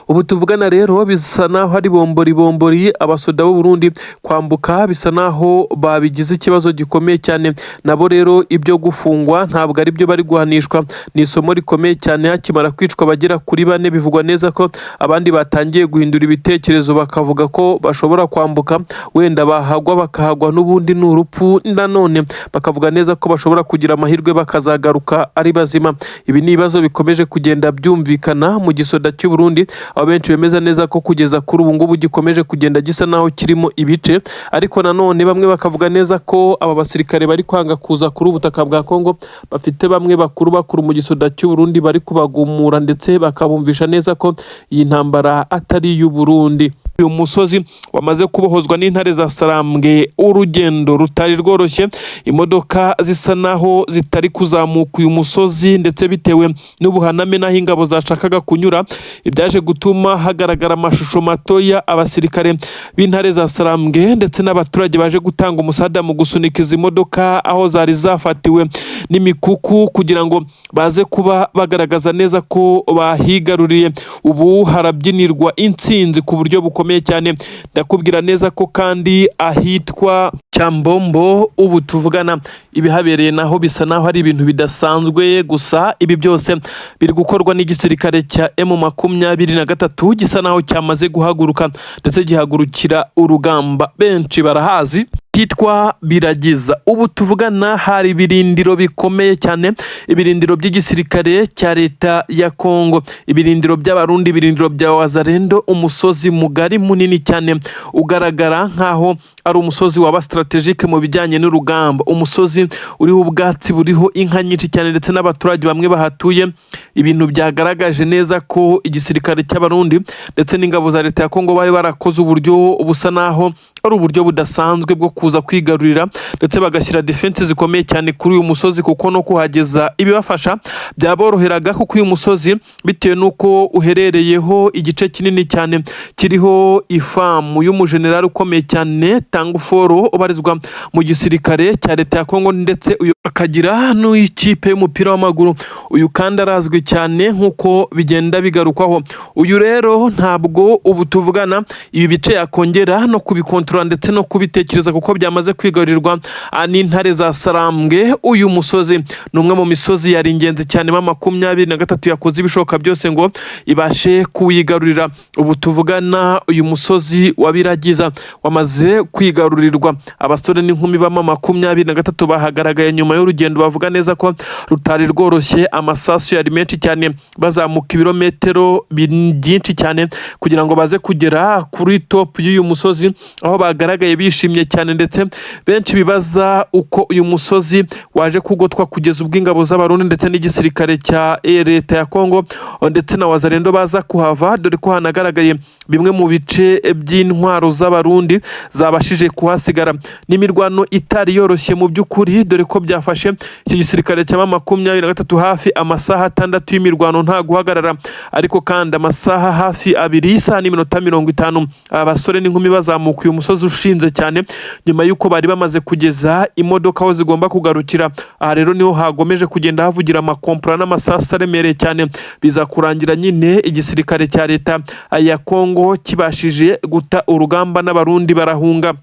Ubu tuvugana rero bisa naho ari bombori abasoda b'u Burundi kwambuka bisa naho babigize ikibazo gikomeye cyane. Nabo rero ibyo gufungwa ntabwo ari byo bari guhanishwa, ni isomo rikomeye cyane. Hakimara kwicwa bagera kuri 4 bivugwa neza ko abandi batangiye guhindura ibitekerezo bakavuga ko bashobora kwambuka, wenda bahagwa bakahagwa n'ubundi n'urupfu, nanone bakavuga neza ko bashobora kugira amahirwe bakazagaruka ari bazima. Ibi ni ibibazo bikomeje kugenda byumvikana mu gisoda cy'u Burundi, abo benshi bemeza neza ko kugeza kuri ubu ngubu gikomeje kugenda gisa naho kirimo ibice, ariko nanone bamwe bakavuga neza ko aba basirikare bari kwanga kuza kuri ubutaka bwa Kongo bafite bamwe bakuru mu gisoda cy'u Burundi bari kubagumura ndetse bakabumvisha neza ko iyi ntambara atari iy'u Burundi. Uyu musozi wamaze kubohozwa n'intare za Sarambwe, urugendo rutari rworoshye, imodoka zisa naho zitari kuzamuka uyu musozi ndetse bitewe n'ubuhaname naho ingabo zashakaga kunyura, ibyaje gutuma hagaragara amashusho matoya abasirikare b'intare za Sarambwe ndetse n'abaturage baje gutanga umusada mu gusunika izi modoka aho zari zafatiwe n'imikuku kugira ngo baze kuba bagaragaza neza ko bahigaruriye. Ubu harabyinirwa intsinzi ku buryo bukomeye cyane. Ndakubwira neza ko kandi ahitwa Cyambombo ubu tuvugana ibihabereye naho bisa naho ari ibintu bidasanzwe, gusa ibi byose biri gukorwa n'igisirikare cya M23 gisa naho cyamaze guhaguruka ndetse gihagurukira urugamba. Benshi barahazi hitwa Biragiza. Ubu tuvugana hari ibirindiro bikomeye cyane, ibirindiro by'igisirikare cya leta ya Kongo, ibirindiro by'abarundi, ibirindiro bya Wazalendo, umusozi mugari munini cyane ugaragara nkaho ari umusozi waba strategique mu bijyanye n'urugamba, umusozi uriho ubwatsi, buriho inka nyinshi cyane ndetse n'abaturage bamwe bahatuye. Ibintu byagaragaje neza ko igisirikare cy'abarundi ndetse n'ingabo za leta ya Kongo bari barakoze uburyo busa naho ari uburyo budasanzwe bwo kuza kwigarurira ndetse bagashyira defense zikomeye cyane kuri uyu musozi, kuko no kuhageza ibibafasha byaboroheraga, kuko uyu musozi bitewe n'uko uherereyeho igice kinini cyane kiriho ifamu y'umujenerali ukomeye cyane Tanguforo ubarizwa mu gisirikare cya leta ya Kongo, ndetse uyu akagira n'ikipe y'umupira w'amaguru. Uyu kandi arazwi cyane nk'uko bigenda bigarukwaho. Uyu rero ntabwo ubu tuvugana ibi bice yakongera no kubikontorora ndetse no kubitekereza, kuko byamaze kwigarurirwa n'intare za Sarambwe. Uyu musozi ni umwe mu misozi yari ingenzi cyane M23 yakoze ibishoboka byose ngo ibashe kuwigarurira. Ubu tuvugana uyu musozi wa Biragiza wamaze kwigarurirwa. Abasore n'inkumi ba M23 bahagaragaye nyuma y'urugendo bavuga neza ko rutari rworoshye. Amasasu yari menshi cyane, bazamuka ibirometero byinshi cyane kugira ngo baze kugera kuri top y'uyu musozi, aho bagaragaye bishimye cyane ndetse benshi bibaza uko uyu musozi waje kugotwa kugeza ubwo ingabo z'abarundi ndetse n'igisirikare cya leta ya Kongo ndetse na Wazalendo baza kuhava, dore ko hanagaragaye bimwe mu bice by'intwaro z'abarundi zabashije kuhasigara. N'imirwano itari yoroshye mu by'ukuri, dore ko byafashe iki gisirikare cya M23 hafi amasaha 6 y'imirwano nta guhagarara, ariko kandi amasaha hafi 2 isaha n'iminota 50 abasore n'inkumi bazamuka uyu musozi ushinze cyane nyuma y'uko bari bamaze kugeza imodoka aho zigomba kugarukira. Aha rero niho hagomeje kugenda havugira amakompora n'amasasa aremereye cyane, biza kurangira nyine igisirikare cya leta ya Kongo kibashije guta urugamba n'abarundi barahunga.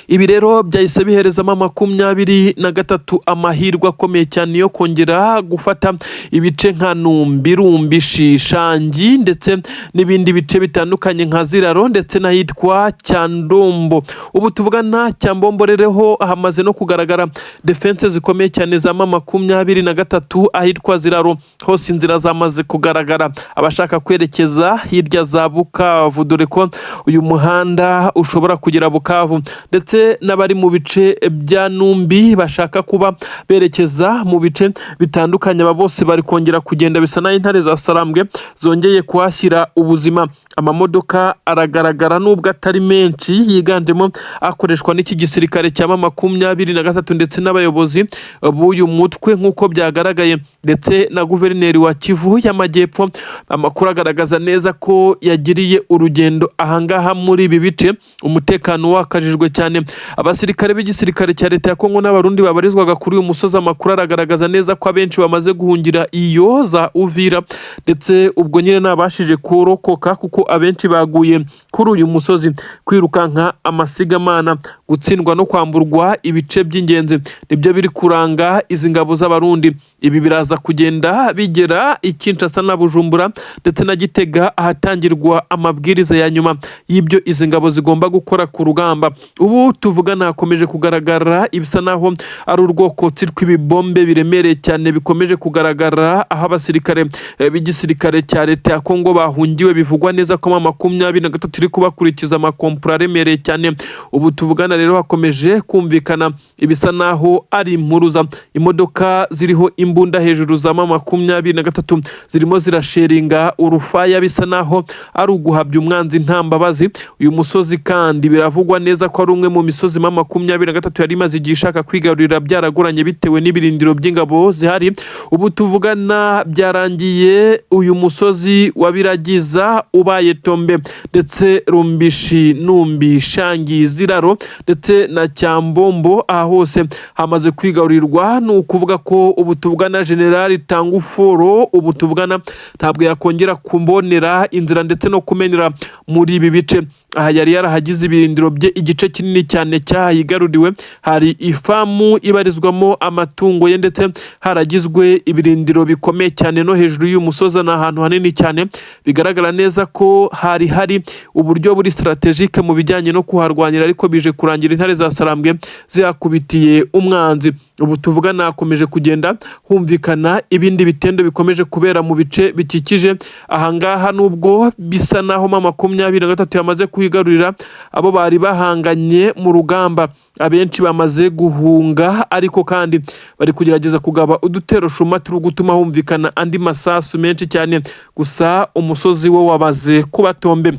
Ibi rero byahise biherezamo M23 amahirwe akomeye cyane yo kongera gufata ibice nka Numbi, Rumbi, Shangi ndetse n'ibindi bice bitandukanye nka Ziraro ndetse n'ahitwa Cyandombo. Ubu tuvugana Cyambombo rereho hamaze no kugaragara defense zikomeye cyane za M23 ahitwa Ziraro hose inzira zamaze kugaragara. Abashaka kwerekeza hirya za Bukavu, dore ko uyu muhanda ushobora kugera Bukavu ndetse n'abari mu bice bya Numbi bashaka kuba berekeza mu bice bitandukanye. Aba bose bari kongera kugenda, bisa naho intare za Sarambwe zongeye kuhashyira ubuzima. Amamodoka aragaragara nubwo atari menshi, yiganjemo akoreshwa n'iki gisirikare cya M23 ndetse n'abayobozi b'uyu mutwe nk'uko byagaragaye, ndetse na guverineri wa Kivu y'Amajyepfo. Amakuru agaragaza neza ko yagiriye urugendo ahangaha muri ibi bice, umutekano wakajijwe cyane. Abasirikare b'igisirikare cya leta ya Kongo n'abarundi babarizwaga kuri uyu musozi, amakuru aragaragaza neza ko abenshi bamaze guhungira iyo za Uvira, ndetse ubwo nyine nabashije kurokoka kuko abenshi baguye kuri uyu musozi. Kwirukanka amasigamana, gutsindwa no kwamburwa ibice by'ingenzi nibyo biri kuranga izi ngabo z'abarundi. Ibi biraza kugenda bigera i Kinshasa na Bujumbura ndetse na Gitega, ahatangirwa amabwiriza ya nyuma y'ibyo izi ngabo zigomba gukora ku rugamba. Ubu tuvugana hakomeje kugaragara ibisa naho ari urwokotsi rw'ibibombe biremereye cyane bikomeje kugaragara aho abasirikare b'igisirikare cya leta ya Kongo bahungiwe. Bivugwa neza ko M23 iri kubakurikiza amakompura aremereye cyane. Ubu tuvugana rero hakomeje kumvikana ibisa naho ari impuruza. Imodoka ziriho imbunda hejuru za M23 zirimo zirasheringa urufaya, bisa naho ari uguhabya umwanzi nta mbabazi. Uyu musozi kandi biravugwa neza ko ari umwe mu misozi M23 yari imaze igihe ishaka kwigarurira byaragoranye bitewe n'ibirindiro by'ingabo zihari. Ubu tuvugana byarangiye uyu musozi wa Biragiza ubaye Tombe ndetse Rumbishi, Numbi, Shangi, Ziraro ndetse na Cyambombo, aha hose hamaze kwigarurirwa. Ni ukuvuga ko ubu tuvugana General Tanguforo, ubu tuvugana ntabwo yakongera kumbonera inzira ndetse no kumenyera muri ibi bice. Aha yari yarahagize ibirindiro bye, igice kinini cyane cyahigaruriwe. Hari ifamu ibarizwamo amatungo ye ndetse haragizwe ibirindiro bikomeye cyane no hejuru y'uyu musozi, ni ahantu hanini cyane. Bigaragara neza ko hari uburyo buri strategique mu bijyanye no kuharwanira, ariko bije kurangira intare za Sarambwe zihakubitiye umwanzi. Ubu tuvugana hakomeje kugenda humvikana ibindi bitendo bikomeje kubera mu bice bikikije ahangaha, nubwo bisa naho M23 yamaze kwigarurira abo bari bahanganye mu rugamba. Abenshi bamaze guhunga, ariko kandi bari kugerageza kugaba udutero shuma turi gutuma humvikana andi masasu menshi cyane. Gusa umusozi wo wabaze kuba Tombe.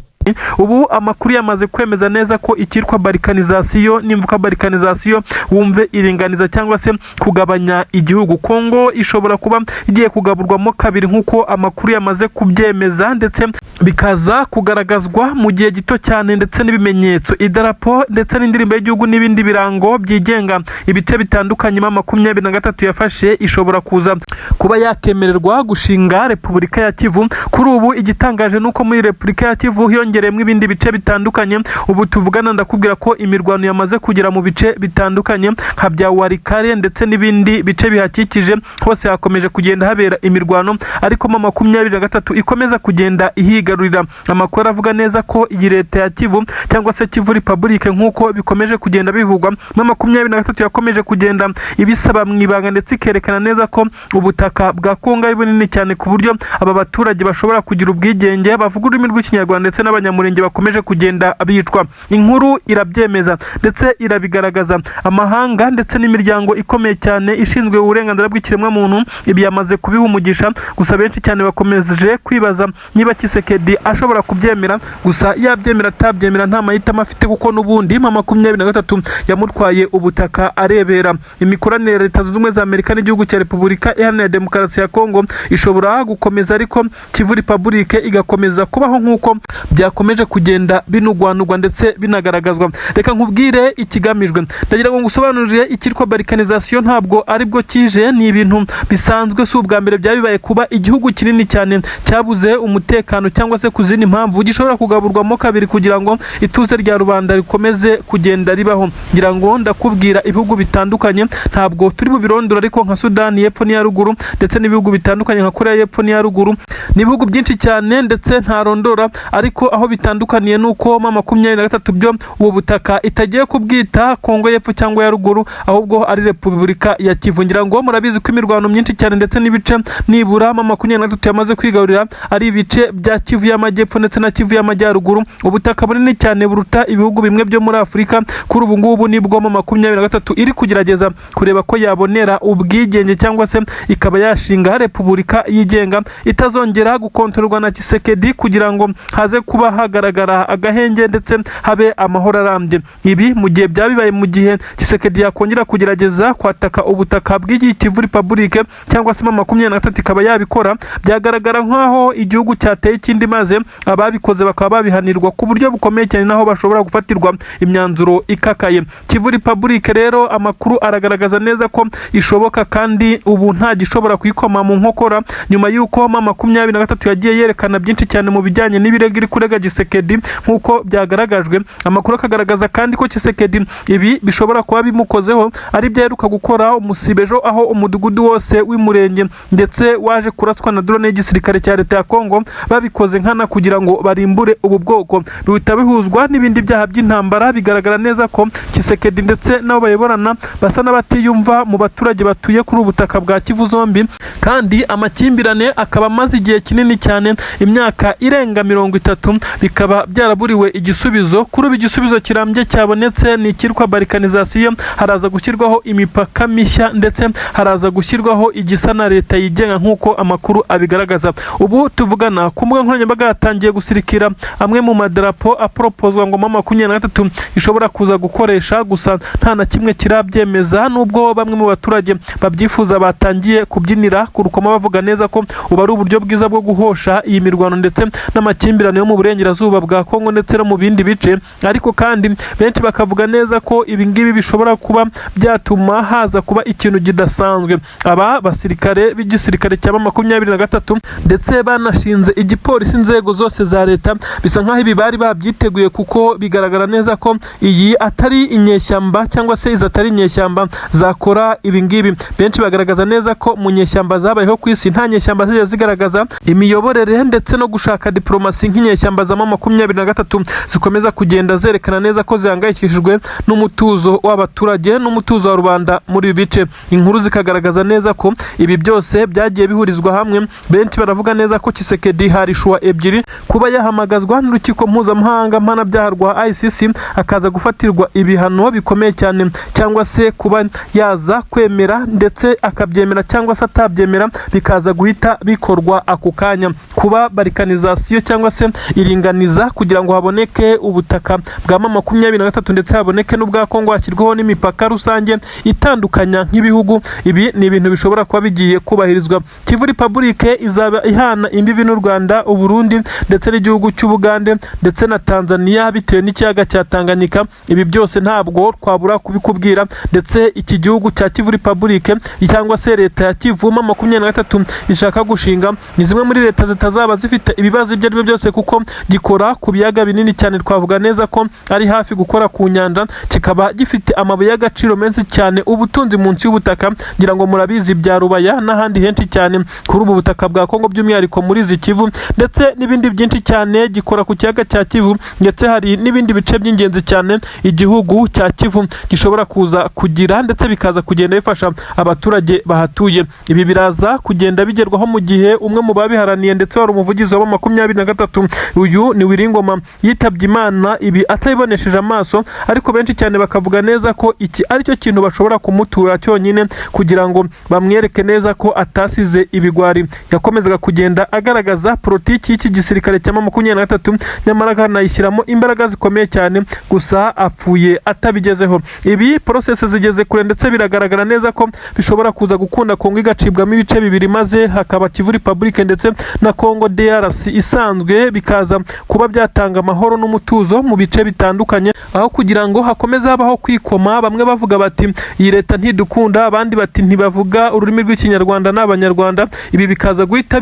Ubu amakuru yamaze kwemeza neza ko ikitwa balkanization, nimvuka balkanization wumve iringaniza cyangwa se kugabanya igihugu. Kongo ishobora kuba igiye kugaburwamo kabiri nk'uko amakuru yamaze kubyemeza, ndetse bikaza kugaragazwa mu gihe gito cyane, ndetse n'ibimenyetso, idarapo ndetse n'indirimbo y'igihugu n'ibindi birango byigenga. Ibice bitandukanye M23 yafashe ishobora kuza kuba yakemererwa gushinga Repubulika ya Kivu. Kuri ubu igitangaje nuko muri Repubulika ya Kivu hiyongereyemo ibindi bice bitandukanye. Ubu tuvugana ndakubwira ko imirwano yamaze kugera mu bice bitandukanye nka bya Warikare ndetse n'ibindi bice bihakikije. Hose hakomeje kugenda habera imirwano, ariko M23 ikomeza kugenda ihigarurira. Amakuru avuga neza ko iyi leta ya Kivu cyangwa se Kivu Republic nk'uko bikomeje kugenda bivugwa, M23 yakomeje kugenda ibisaba mu ibanga, ndetse ikerekana neza ko ubutaka bwa Kongo ari bunini cyane ku buryo aba baturage bashobora kugira ubwigenge bavuga ururimi rw'Ikinyarwanda, ndetse n'abanyamurenge bakomeje kugenda bicwa. Inkuru irabyemeza ndetse irabigaragaza. Amahanga ndetse n'imiryango ikomeye cyane ishinzwe uburenganzira bw'ikiremwa muntu ibi yamaze kubihumugisha. Gusa benshi cyane bakomeje kwibaza niba Kisekedi ashobora kubyemera. Gusa yabyemera atabyemera nta mahitamo afite, kuko n'ubundi M23 yamutwaye ubutaka arebera. Imikoranire ya Leta Zunze Ubumwe za Amerika n'igihugu cya Repubulika Iharanira Demokarasi ya Kongo ishobora gukomeza, ariko Kivu Republic igakomeza kubaho nk'uko byakomeje kugenda binugwanugwa ndetse binagaragazwa. Reka nkubwire ikigamijwe, ndagira ngo ngusobanurire ikitwa balkanization. Ntabwo aribwo kije, ni ibintu bisanzwe, si ubwa mbere byabibaye. Kuba igihugu kinini cyane cyabuze umutekano cyangwa se kuzindi mpamvu gishobora kugaburwamo kabiri kugira ngo ituze rya rubanda rikomeze kugenda ribaho. Ngira ngo ndakubwira ibihugu bitandukanye, ntabwo turi bubirondora, ariko nka Sudani y'Epfo n'iya Ruguru ndetse n'ibihugu bitandukanye nka Korea y'Epfo n'iya Ruguru, ni ibihugu byinshi cyane ndetse ntarondora, ariko aho bitandukaniye nuko M23 byo ubu butaka itagiye kubwita Kongo y'Epfo cyangwa ya ruguru, ahubwo ari Repubulika ya Kivu. Ngira ngo murabizi ko imirwano myinshi cyane ndetse n'ibice nibura M23 yamaze kwigarurira ari ibice bya Kivu y'Amajyepfo ndetse na Kivu y'Amajyaruguru. Ubutaka bunini cyane buruta ibihugu bimwe byo muri Afurika. Kuri ubu ngubu nibwo M23 iri kugerageza kureba ko yabonera ubwigenge cyangwa se ikaba yashinga Repubulika yigenga itazongera gukontororwa na Tshisekedi, kugira ngo haze kuba hagaragara agahenge ndetse habe amahoro arambye. Ibi mu gihe byabibaye mu gihe Tshisekedi yakongera kugerageza kwataka ubutaka bw'iki Kivu Republic cyangwa se M23 ikaba yabikora, byagaragara nkaho igihugu cyateye ikindi maze ababikoze bakaba babihanirwa ku buryo bukomeye cyane, naho bashobora gufatirwa imyanzuro ikakaye. Kivu Republic rero amakuru aragaragaza neza ko ishoboka kandi ubu nta gishobora kwikoma mu nkokora, nyuma yuko M23 yagiye yerekana byinshi cyane mu bijyanye n'ibirego iri kurega Tshisekedi nkuko byagaragajwe. Amakuru akagaragaza kandi ko Tshisekedi ibi bishobora kuba bimukozeho ari byaheruka gukora umusibejo, aho umudugudu wose w'imurenge ndetse waje kuraswa na drone y'igisirikare cya leta ya Kongo, babikoze nkana kugira ngo barimbure ubu bwoko. Bihita bihuzwa n'ibindi byaha by'intambara. Bigaragara neza ko Tshisekedi ndetse nabo bayoborana basa n'abatiyumva mu baturage batuye kuri ubutaka bwa Kivu zombi, kandi amakimbirane akaba amaze igihe kinini cyane, imyaka irenga 30, bikaba byaraburiwe igisubizo. Kuri ubu igisubizo kirambye cyabonetse ni ikirwa balkanization. Haraza gushyirwaho imipaka mishya ndetse haraza gushyirwaho igisa na leta yigenga nkuko amakuru abigaragaza. Ubu tuvugana ku mbuga nkoranyambaga hatangiye gusirikira amwe mu madarapo apropozwa ngo M23 ishobora kuza gukoresha, gusa nta na kimwe kirabyemeza, nubwo bamwe mu baturage babyifuza batangiye kubyinira ku rukoma bavuga neza ko ubu ari uburyo bwiza bwo guhosha iyi mirwano ndetse n'amakimbirane yo mu burengerazuba bwa Kongo ndetse no mu bindi bice. Ariko kandi benshi bakavuga neza ko ibi ngibi bishobora kuba byatuma haza kuba ikintu kidasanzwe. Aba basirikare b'igisirikare cya M23 ndetse banashinze igipolisi inzego zose za leta, bisa nkaho ibi bari babyiteguye, kuko bigaragara neza ko iyi atari inyeshyamba cyangwa se izatari inyeshyamba zakora ibi ngibi. Benshi bagaragaza neza ko mu nyeshyamba zabayeho ku isi nta nyeshyamba zijya zigaragaza imiyoborere ndetse no gushaka diplomasi nk'inyeshyamba za M23 zikomeza kugenda zerekana neza ko zihangayikishijwe n'umutuzo w'abaturage n'umutuzo wa rubanda muri ibi bice. Inkuru zikagaragaza neza ko ibi byose byagiye bihurizwa hamwe. Benshi baravuga neza ko Tshisekedi harishwa ebyiri: kuba yahamagazwa n'urukiko mpuzamahanga mpanabyaha rwa ICC akaza gufatirwa ibihano bikomeye cyane, cyangwa se kuba yaza kwemera ndetse akabyemera cyangwa se atabyemera bikaza guhita bikorwa ako kanya. Kuba balkanization cyangwa se iringaniza kugira ngo haboneke ubutaka bwa M23 ndetse haboneke n'ubwa Kongo, hashyirwaho n'imipaka rusange itandukanya nk'ibihugu. Ibi ni ibintu bishobora kuba bigiye kubahirizwa. Kivu Republic izaba ihana imbibi n'u Rwanda, u Burundi ndetse n'igihugu cy'Ubugande ndetse na Tanzania bitewe n'ikiyaga cya Tanganyika. Ibi byose ntabwo twabura kubikubwira, ndetse iki gihugu cya Kivu Republic cyangwa se leta ya Kivu M23 ishaka gushinga ni zimwe muri leta zitazaba zifite ibibazo ibyo aribyo byose, kuko gikora ku biyaga binini cyane. Twavuga neza ko ari hafi gukora ku nyanja, kikaba gifite amabuye y'agaciro menshi cyane, ubutunzi munsi y'ubutaka. Ngira ngo murabizi bya Rubaya n'ahandi henshi cyane kuri ubu butaka bwa Kongo, by'umwihariko muri izi Kivu ndetse n'ibindi byinshi cyane. Gikora ku kiyaga cya Kivu ndetse hari n'ibindi bice by'ingenzi cyane igihugu cya Kivu gishobora kuza kugira ndetse bikaza kugenda bifasha abaturage bahatuye. Ibi biraza kugenda bigerwaho mu gihe umwe mu babiharaniye ndetse wari umuvugizi wa M23 uyu ni Wiringoma yitabye Imana, ibi atayibonesheje amaso, ariko benshi cyane bakavuga neza ko iki ari cyo kintu bashobora kumutura cyonyine kugira ngo bamwereke neza ko atasize ibigwari. Yakomezaga kugenda agaragaza politiki y'iki gisirikare cya M23, nyamara akanayishyiramo imbaraga zikomeye cyane, gusa apfuye atabigezeho. Ibi process zigeze kure ndetse biragaragara neza ko bishobora kuza gukunda Kongo igacibwamo ibice bibiri, maze hakaba Kivu Republic ndetse na Kongo DRC isanzwe, bikaza kuba byatanga amahoro n'umutuzo mu bice bitandukanye, aho kugira ngo hakomeze habaho kwikoma. Bamwe bavuga bati iyi leta ntidukunda, abandi bati ntibavuga ururimi rw'ikinyarwanda n'abanyarwanda. Ibi bikaza guhita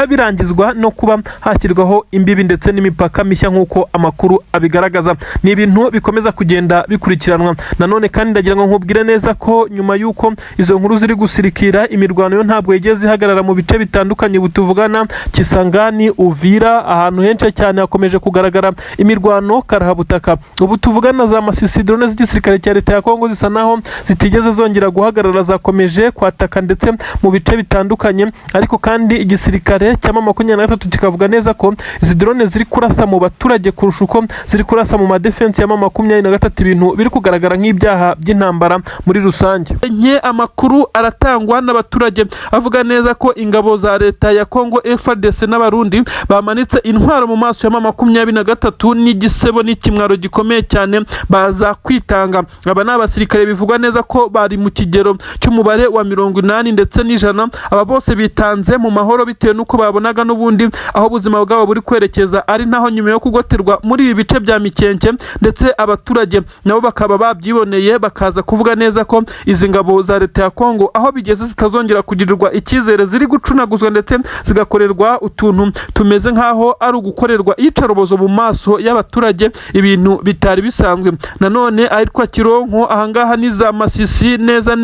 birangizwa no kuba hashyirwaho imbibi ndetse n'imipaka mishya nk'uko amakuru abigaragaza. Ni ibintu bikomeza kugenda bikurikiranwa. Nanone kandi ndagira ngo nkubwire neza ko nyuma y'uko izo nkuru ziri gusirikira, imirwano yo ntabwo yigeze ihagarara mu bice bitandukanye. Butuvugana Kisangani, Uvira, ahantu henshi cyane hakomeje kugaragara imirwano karahabutaka. Ubu tuvugana za Masisi drone z'igisirikare cya leta ya Kongo zisa naho zitigeze zongera guhagarara, zakomeje kwataka ndetse mu bice bitandukanye, ariko kandi igisirikare cya M23 kikavuga neza ko izi drone ziri kurasa mu baturage kurusha uko ziri kurasa mu madefense ya M23, ibintu biri kugaragara nk'ibyaha by'intambara muri rusange. Amakuru aratangwa n'abaturage avuga neza ko ingabo za leta ya Kongo FARDC n'abarundi bamanitse intwaro mu maso ya M23 n'igisebo n'ikimwaro gikomeye cyane baza kwitanga. Aba ni abasirikare bivugwa neza ko bari mu kigero cy'umubare wa 80 ndetse n'ijana. Aba bose bitanze mu mahoro bitewe nuko babonaga n'ubundi aho ubuzima bwabo buri kwerekeza ari naho nyuma yo kugoterwa muri ibi bice bya Mikenke, ndetse abaturage nabo bakaba babyiboneye bakaza kuvuga neza ko izi ngabo za leta ya Kongo aho bigeze zitazongera kugirirwa icyizere, ziri gucunaguzwa ndetse zigakorerwa utuntu tumeze nkaho ari ugukorerwa iyicarubozo mu maso y'abaturage, ibintu bitari bisanzwe. Nanone ahitwa Kironko ahangaha ni za Masisi neza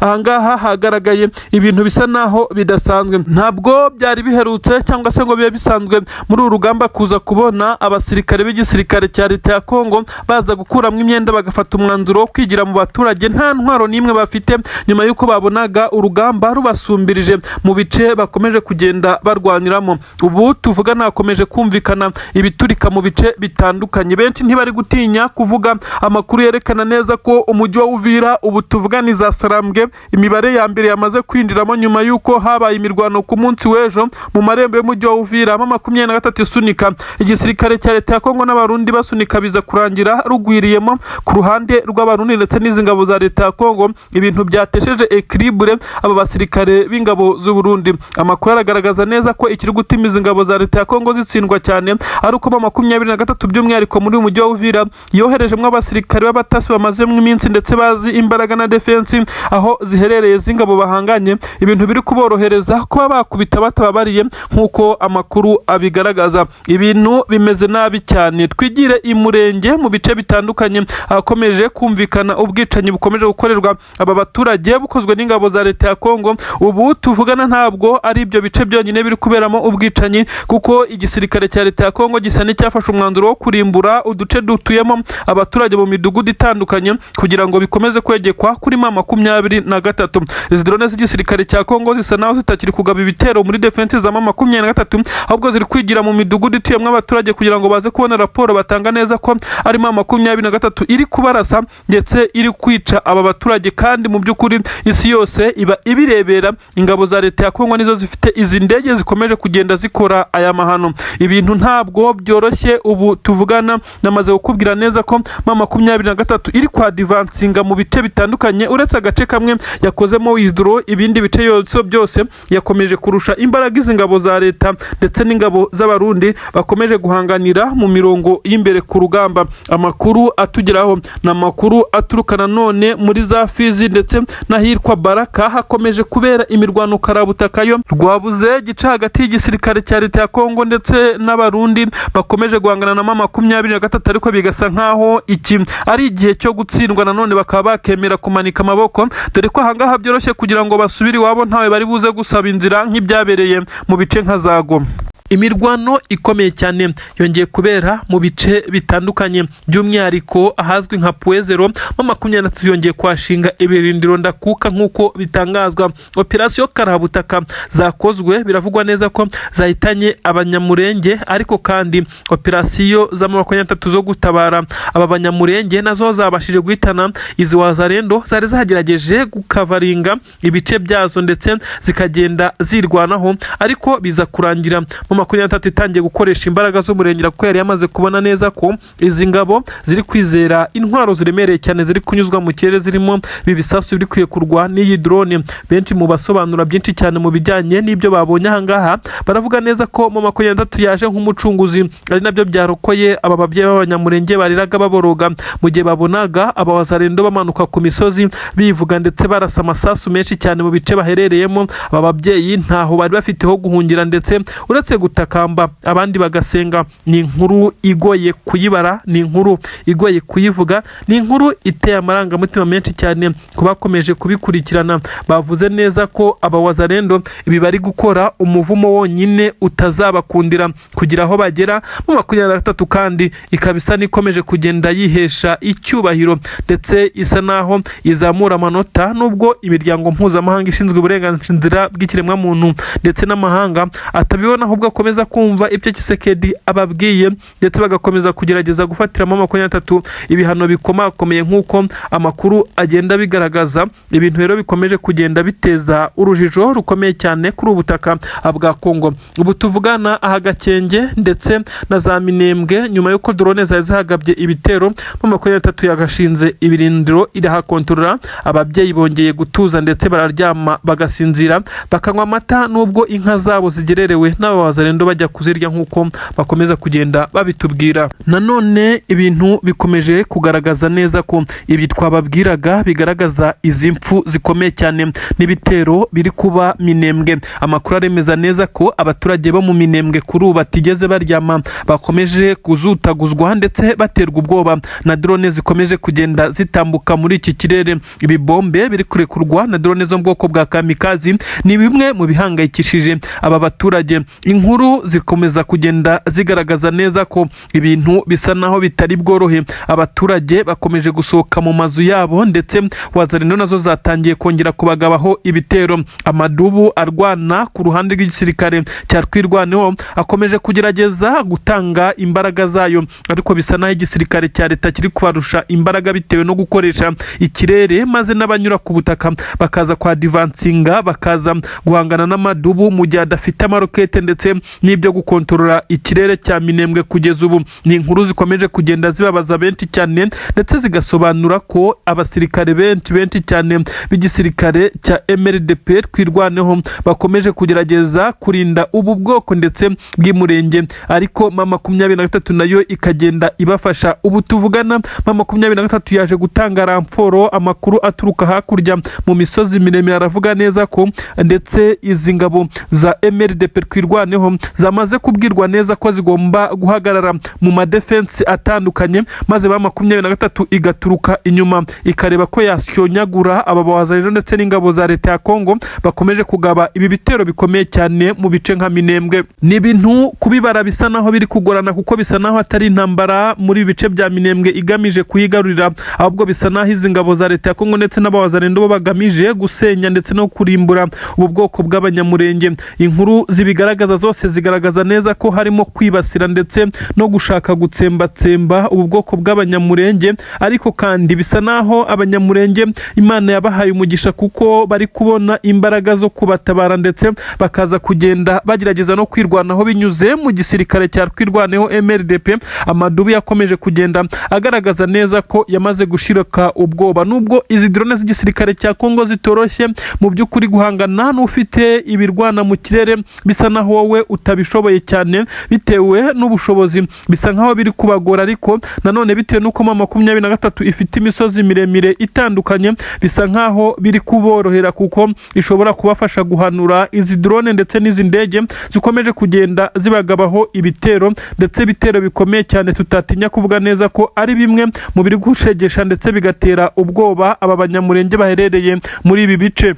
ahangaha hagaragaye ibintu bisa naho bidasanzwe. Ntabwo byari biherutse cyangwa se ngo bibe bisanzwe muri uru rugamba kuza kubona abasirikare b'igisirikare cya leta ya Kongo baza gukuramo imyenda bagafata umwanzuro wo kwigira mu baturage nta ntwaro n'imwe bafite, nyuma y'uko babonaga urugamba rubasumbirije mu bice bakomeje kugenda barwaniramo. Ubu tuvuga nakomeje kumvikana ibiturika mu bice bitandukanye, benshi ntibari gutinya kuvuga amakuru yerekana neza ko umujyi wa Uvira ubu tuvuga ni za Sarambwe imibare ya mbere yamaze kwinjiramo nyuma y'uko habaye imirwano ku munsi w'ejo mu marembo y'umujyi wa Uvira. M23 isunika igisirikare cya leta ya Kongo n'abarundi basunika biza kurangira rugwiriyemo ku ruhande rw'abarundi ndetse n'izi ngabo za leta ya Kongo, ibintu byatesheje equilibre aba basirikare b'ingabo z'u Burundi. Amakuru aragaragaza neza ko ikiri gutuma izi ngabo za leta ya Kongo zitsindwa cyane ari uko M23 by'umwihariko muri umujyi wa Uvira yoherejemo abasirikare b'abatasi bamazemo iminsi ndetse bazi imbaraga na defense aho ziherereye z'ingabo bahanganye, ibintu biri kuborohereza kuba bakubita batababariye nk'uko amakuru abigaragaza. Ibintu bimeze nabi cyane. Twigire imurenge mu bice bitandukanye akomeje kumvikana ubwicanyi bukomeje gukorerwa aba baturage bukozwe n'ingabo za leta ya Kongo. Ubu tuvugana ntabwo ari ibyo bice byonyine biri kuberamo ubwicanyi, kuko igisirikare cya leta ya Kongo gisa n'icyafashe umwanzuro wo kurimbura uduce dutuyemo abaturage mu midugudu itandukanye kugira ngo bikomeze kwegekwa kuri M23. Izi drone z'igisirikare cya Kongo zisa naho zitakiri kugaba ibitero muri defense za M23, ahubwo ziri kwigira mu midugudu ituyemo abaturage kugira ngo baze kubona raporo batanga neza ko ari M23 iri kubarasa ndetse iri kwica aba baturage, kandi mu by'ukuri isi yose iba ibirebera. Ingabo za leta ya Kongo nizo zifite izi ndege zikomeje kugenda zikora aya mahano. Ibintu ntabwo byoroshye. Ubu tuvugana namaze kukubwira neza ko M23 iri kwa advancinga mu bice bitandukanye, uretse agace kamwe yakozemo withdraw, ibindi bice yose byose yakomeje kurusha imbaraga izi ngabo za leta ndetse n'ingabo z'abarundi bakomeje guhanganira mu mirongo y'imbere ku rugamba. Amakuru atugeraho na makuru aturukana none muri za Fizi ndetse n'ahitwa Baraka hakomeje kubera imirwano karabutaka yo rwabuze gica hagati y'igisirikare cya leta ya Kongo ndetse n'abarundi bakomeje guhangana na M23, ariko bigasa nkaho iki ari igihe cyo gutsindwa. Nanone bakaba bakemera kumanika amaboko, dore ko ahangaha byoroshye kugira ngo basubire iwabo ntawe bari buze gusaba inzira nk'ibyabereye mu bice nka za Goma. Imirwano ikomeye cyane yongeye kubera mu bice bitandukanye, by'umwihariko ahazwi nka Puezero. M23 yongeye kwashinga ibirindiro ndakuka nk'uko bitangazwa. Operation Karahabutaka zakozwe, biravugwa neza ko zahitanye abanyamurenge, ariko kandi operasiyo za M23 zo gutabara aba banyamurenge nazo zabashije guhitana izi wazarendo zari zagerageje gukavaringa ibice byazo ndetse zikagenda zirwanaho, ariko biza kurangira M23 itangiye gukoresha imbaraga z'umurengera kuko yari yamaze kubona neza ko izi ngabo ziri kwizera intwaro ziremereye cyane ziri kunyuzwa mu kirere zirimo bibisasu biri kwiyekurwa n'iyi drone. Benshi mu basobanura byinshi cyane mu bijyanye n'ibyo babonye ahangaha baravuga neza ko M23 yaje nk'umucunguzi, ari nabyo byarokoye aba babyeyi b'abanyamurenge bariraga baboroga mu gihe babonaga aba wazarendo bamanuka ku misozi bivuga ndetse barasa amasasu menshi cyane mu bice baherereyemo. Aba babyeyi ntaho bari bafite ho guhungira ndetse uretse gutakamba abandi bagasenga. Ni inkuru igoye kuyibara, ni inkuru igoye kuyivuga, ni inkuru iteye amarangamutima menshi cyane ku bakomeje kubikurikirana. Bavuze neza ko aba wazalendo ibi bari gukora umuvumo wonyine utazabakundira kugira aho bagera mu 2023, kandi ikaba isa n'ikomeje kugenda yihesha icyubahiro ndetse isa naho izamura amanota, nubwo imiryango mpuzamahanga ishinzwe uburenganzira bw'ikiremwamuntu ndetse n'amahanga atabibona, ahubwo akomeza kumva ibyo Tshisekedi ababwiye ndetse bagakomeza kugerageza gufatiramo 2023 ibihano bikomakomeye nk'uko amakuru agenda bigaragaza. Ibintu rero bikomeje kugenda biteza urujijo rukomeye cyane kuri ubutaka bwa Kongo. Ubu tuvugana aha Gakenge ndetse na za Minembwe, nyuma y'uko drone zari zahagabye ibitero mu 2023 yagashinze ibirindiro irahakontorora, ababyeyi bongeye gutuza ndetse bararyama bagasinzira bakanywa amata, nubwo inka zabo zigererewe n'abawazalendo bajya kuzirya nk'uko bakomeza kugenda babitubwira. Nanone ibintu bikomeje kugaragaza neza ko ibi twababwiraga bigaragaza izi mpfu zikomeye cyane n'ibitero biri kuba Minembwe. Amakuru aremeza neza ko abaturage bo mu Minembwe kuri ubu batigeze baryama, bakomeje kuzutaguzwa ndetse baterwa ubwoba na drone zikomeje kugenda zitambuka muri iki kirere. Ibi bombe biri kurekurwa na drone zo mu bwoko bwa kamikazi ni bimwe mu bihangayikishije aba baturage. Inkuru zikomeza kugenda zigaragaza neza ko ibintu bisa naho bitari bworohe. Abaturage bakomeje gusohoka mu mazu yabo ndetse wazalendo nazo zatangiye kongera kubagabaho ibitero. Amadubu arwana ku ruhande rw'igisirikare cya Twirwaneho akomeje kugerageza gutanga imbaraga zayo, ariko bisa naho igisirikare cya leta kiri kubarusha imbaraga bitewe no gukoresha ikirere, maze n'abanyura ku butaka bakaza kwa divansinga bakaza guhangana n'amadubu mu gihe adafite amarokete ndetse n'ibyo gukontorora ikirere cya Minembwe. Kugeza ubu ni inkuru zikomeje kugenda zibabaza benshi cyane ndetse zigasobanura ko abasirikare benshi cyane b'igisirikare cya MRDP Twirwaneho bakomeje kugerageza kurinda ubu bwoko ndetse bw'imurenge, ariko M23 nayo ikagenda ibafasha. Ubu tuvugana M23 yaje gutanga ramforo, amakuru aturuka hakurya mu misozi miremire aravuga neza ko ndetse izi ngabo za MRDP Twirwaneho zamaze kubwirwa neza ko zigomba guhagarara mu madefense atandukanye, maze M23 igaturuka inyuma ikareba ko yasyonyagura aba bawazalendo ndetse n'ingabo za leta ya Kongo bakomeje kugaba ibi bitero bikomeye cyane mu bice nka Minembwe. Ni ibintu kubibara bisa naho biri kugorana, kuko bisa naho atari intambara muri bice bya Minembwe igamije kuyigarurira, ahubwo bisa naho izi ngabo za leta ya Kongo ndetse n'abawazalendo bo bagamije gusenya ndetse no kurimbura ubu bwoko bw'abanyamurenge. Inkuru zibigaragaza zose zigaragaza neza ko harimo kwibasira ndetse no gushaka gutsembatsemba ubu bwoko bw'abanyamurenge, ariko kandi bisa naho abanyamurenge Imana yabahaye umugisha kuko bari kubona imbaraga zo kubatabara ndetse bakaza kugenda bagerageza no kwirwanaho binyuze mu gisirikare cya Twirwaneho MRDP. Amadubu yakomeje kugenda agaragaza neza ko yamaze gushirika ubwoba, nubwo izi drone z'igisirikare cya Kongo zitoroshye mu by'ukuri guhangana n'ufite ibirwana mu kirere, bisa naho wowe utabishoboye cyane bitewe n'ubushobozi, bisa nkaho biri kubagora, ariko nanone bitewe n'uko M23 ifite imisozi miremire itandukanye, bisa nkaho biri kuborohera kuko ishobora kubafasha guhanura izi drone ndetse n'izi ndege zikomeje kugenda zibagabaho ibitero, ndetse ibitero bikomeye cyane tutatinya kuvuga neza ko ari bimwe mu biri gushegesha ndetse bigatera ubwoba aba banyamurenge baherereye muri ibi bice.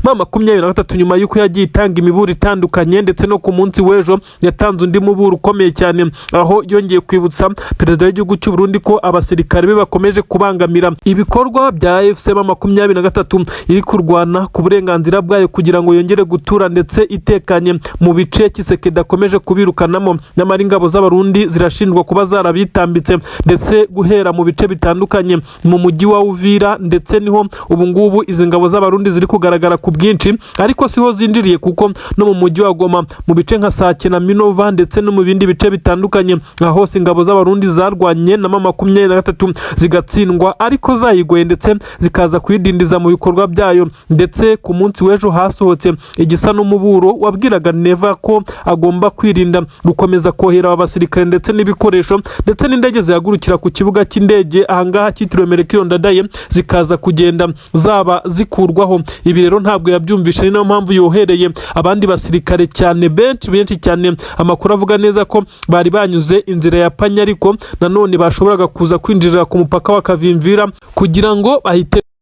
M23 nyuma y'uko yagiye itanga imiburo itandukanye ndetse no ku munsi w'ejo yatanze undi muburo ukomeye cyane, aho yongeye kwibutsa perezida w'igihugu cy'u Burundi ko abasirikare be bakomeje kubangamira ibikorwa bya AFC M23 iri kurwana ku burenganzira bwayo kugira ngo yongere gutura ndetse itekanye mu bice Tshisekedi akomeje kubirukanamo. Nyamara ingabo z'abarundi zirashinjwa kuba zarabitambitse ndetse guhera mu bice bitandukanye mu mujyi wa Uvira, ndetse niho ubu ngubu izi ngabo z'abarundi ziri kugaragara ku bwinshi, ariko siho zinjiriye kuko no mu mujyi wa Goma mu bice nka Sake na Minova ndetse no mu bindi bice bitandukanye hose ingabo z'abarundi zarwanye na M23 zigatsindwa, ariko zayigoye ndetse zikaza kwidindiza mu bikorwa byayo. Ndetse ku munsi w'ejo hasohotse igisa n'umuburo wabwiraga Neva ko agomba kwirinda gukomeza koherera abasirikare ndetse n'ibikoresho ndetse n'indege zihagurukira ku kibuga cy'indege ahangaha cyitiriwe Melchior Ndadaye zikaza kugenda zaba zikurwaho. Ibi rero ntabwo yabyumvishe, ni nayo mpamvu yohereye abandi basirikare cyane benshi cyane. Amakuru avuga neza ko bari banyuze inzira ya Panya, ariko nanone bashoboraga kuza kwinjirira ku mupaka wa Kavimvira kugira ngo bahite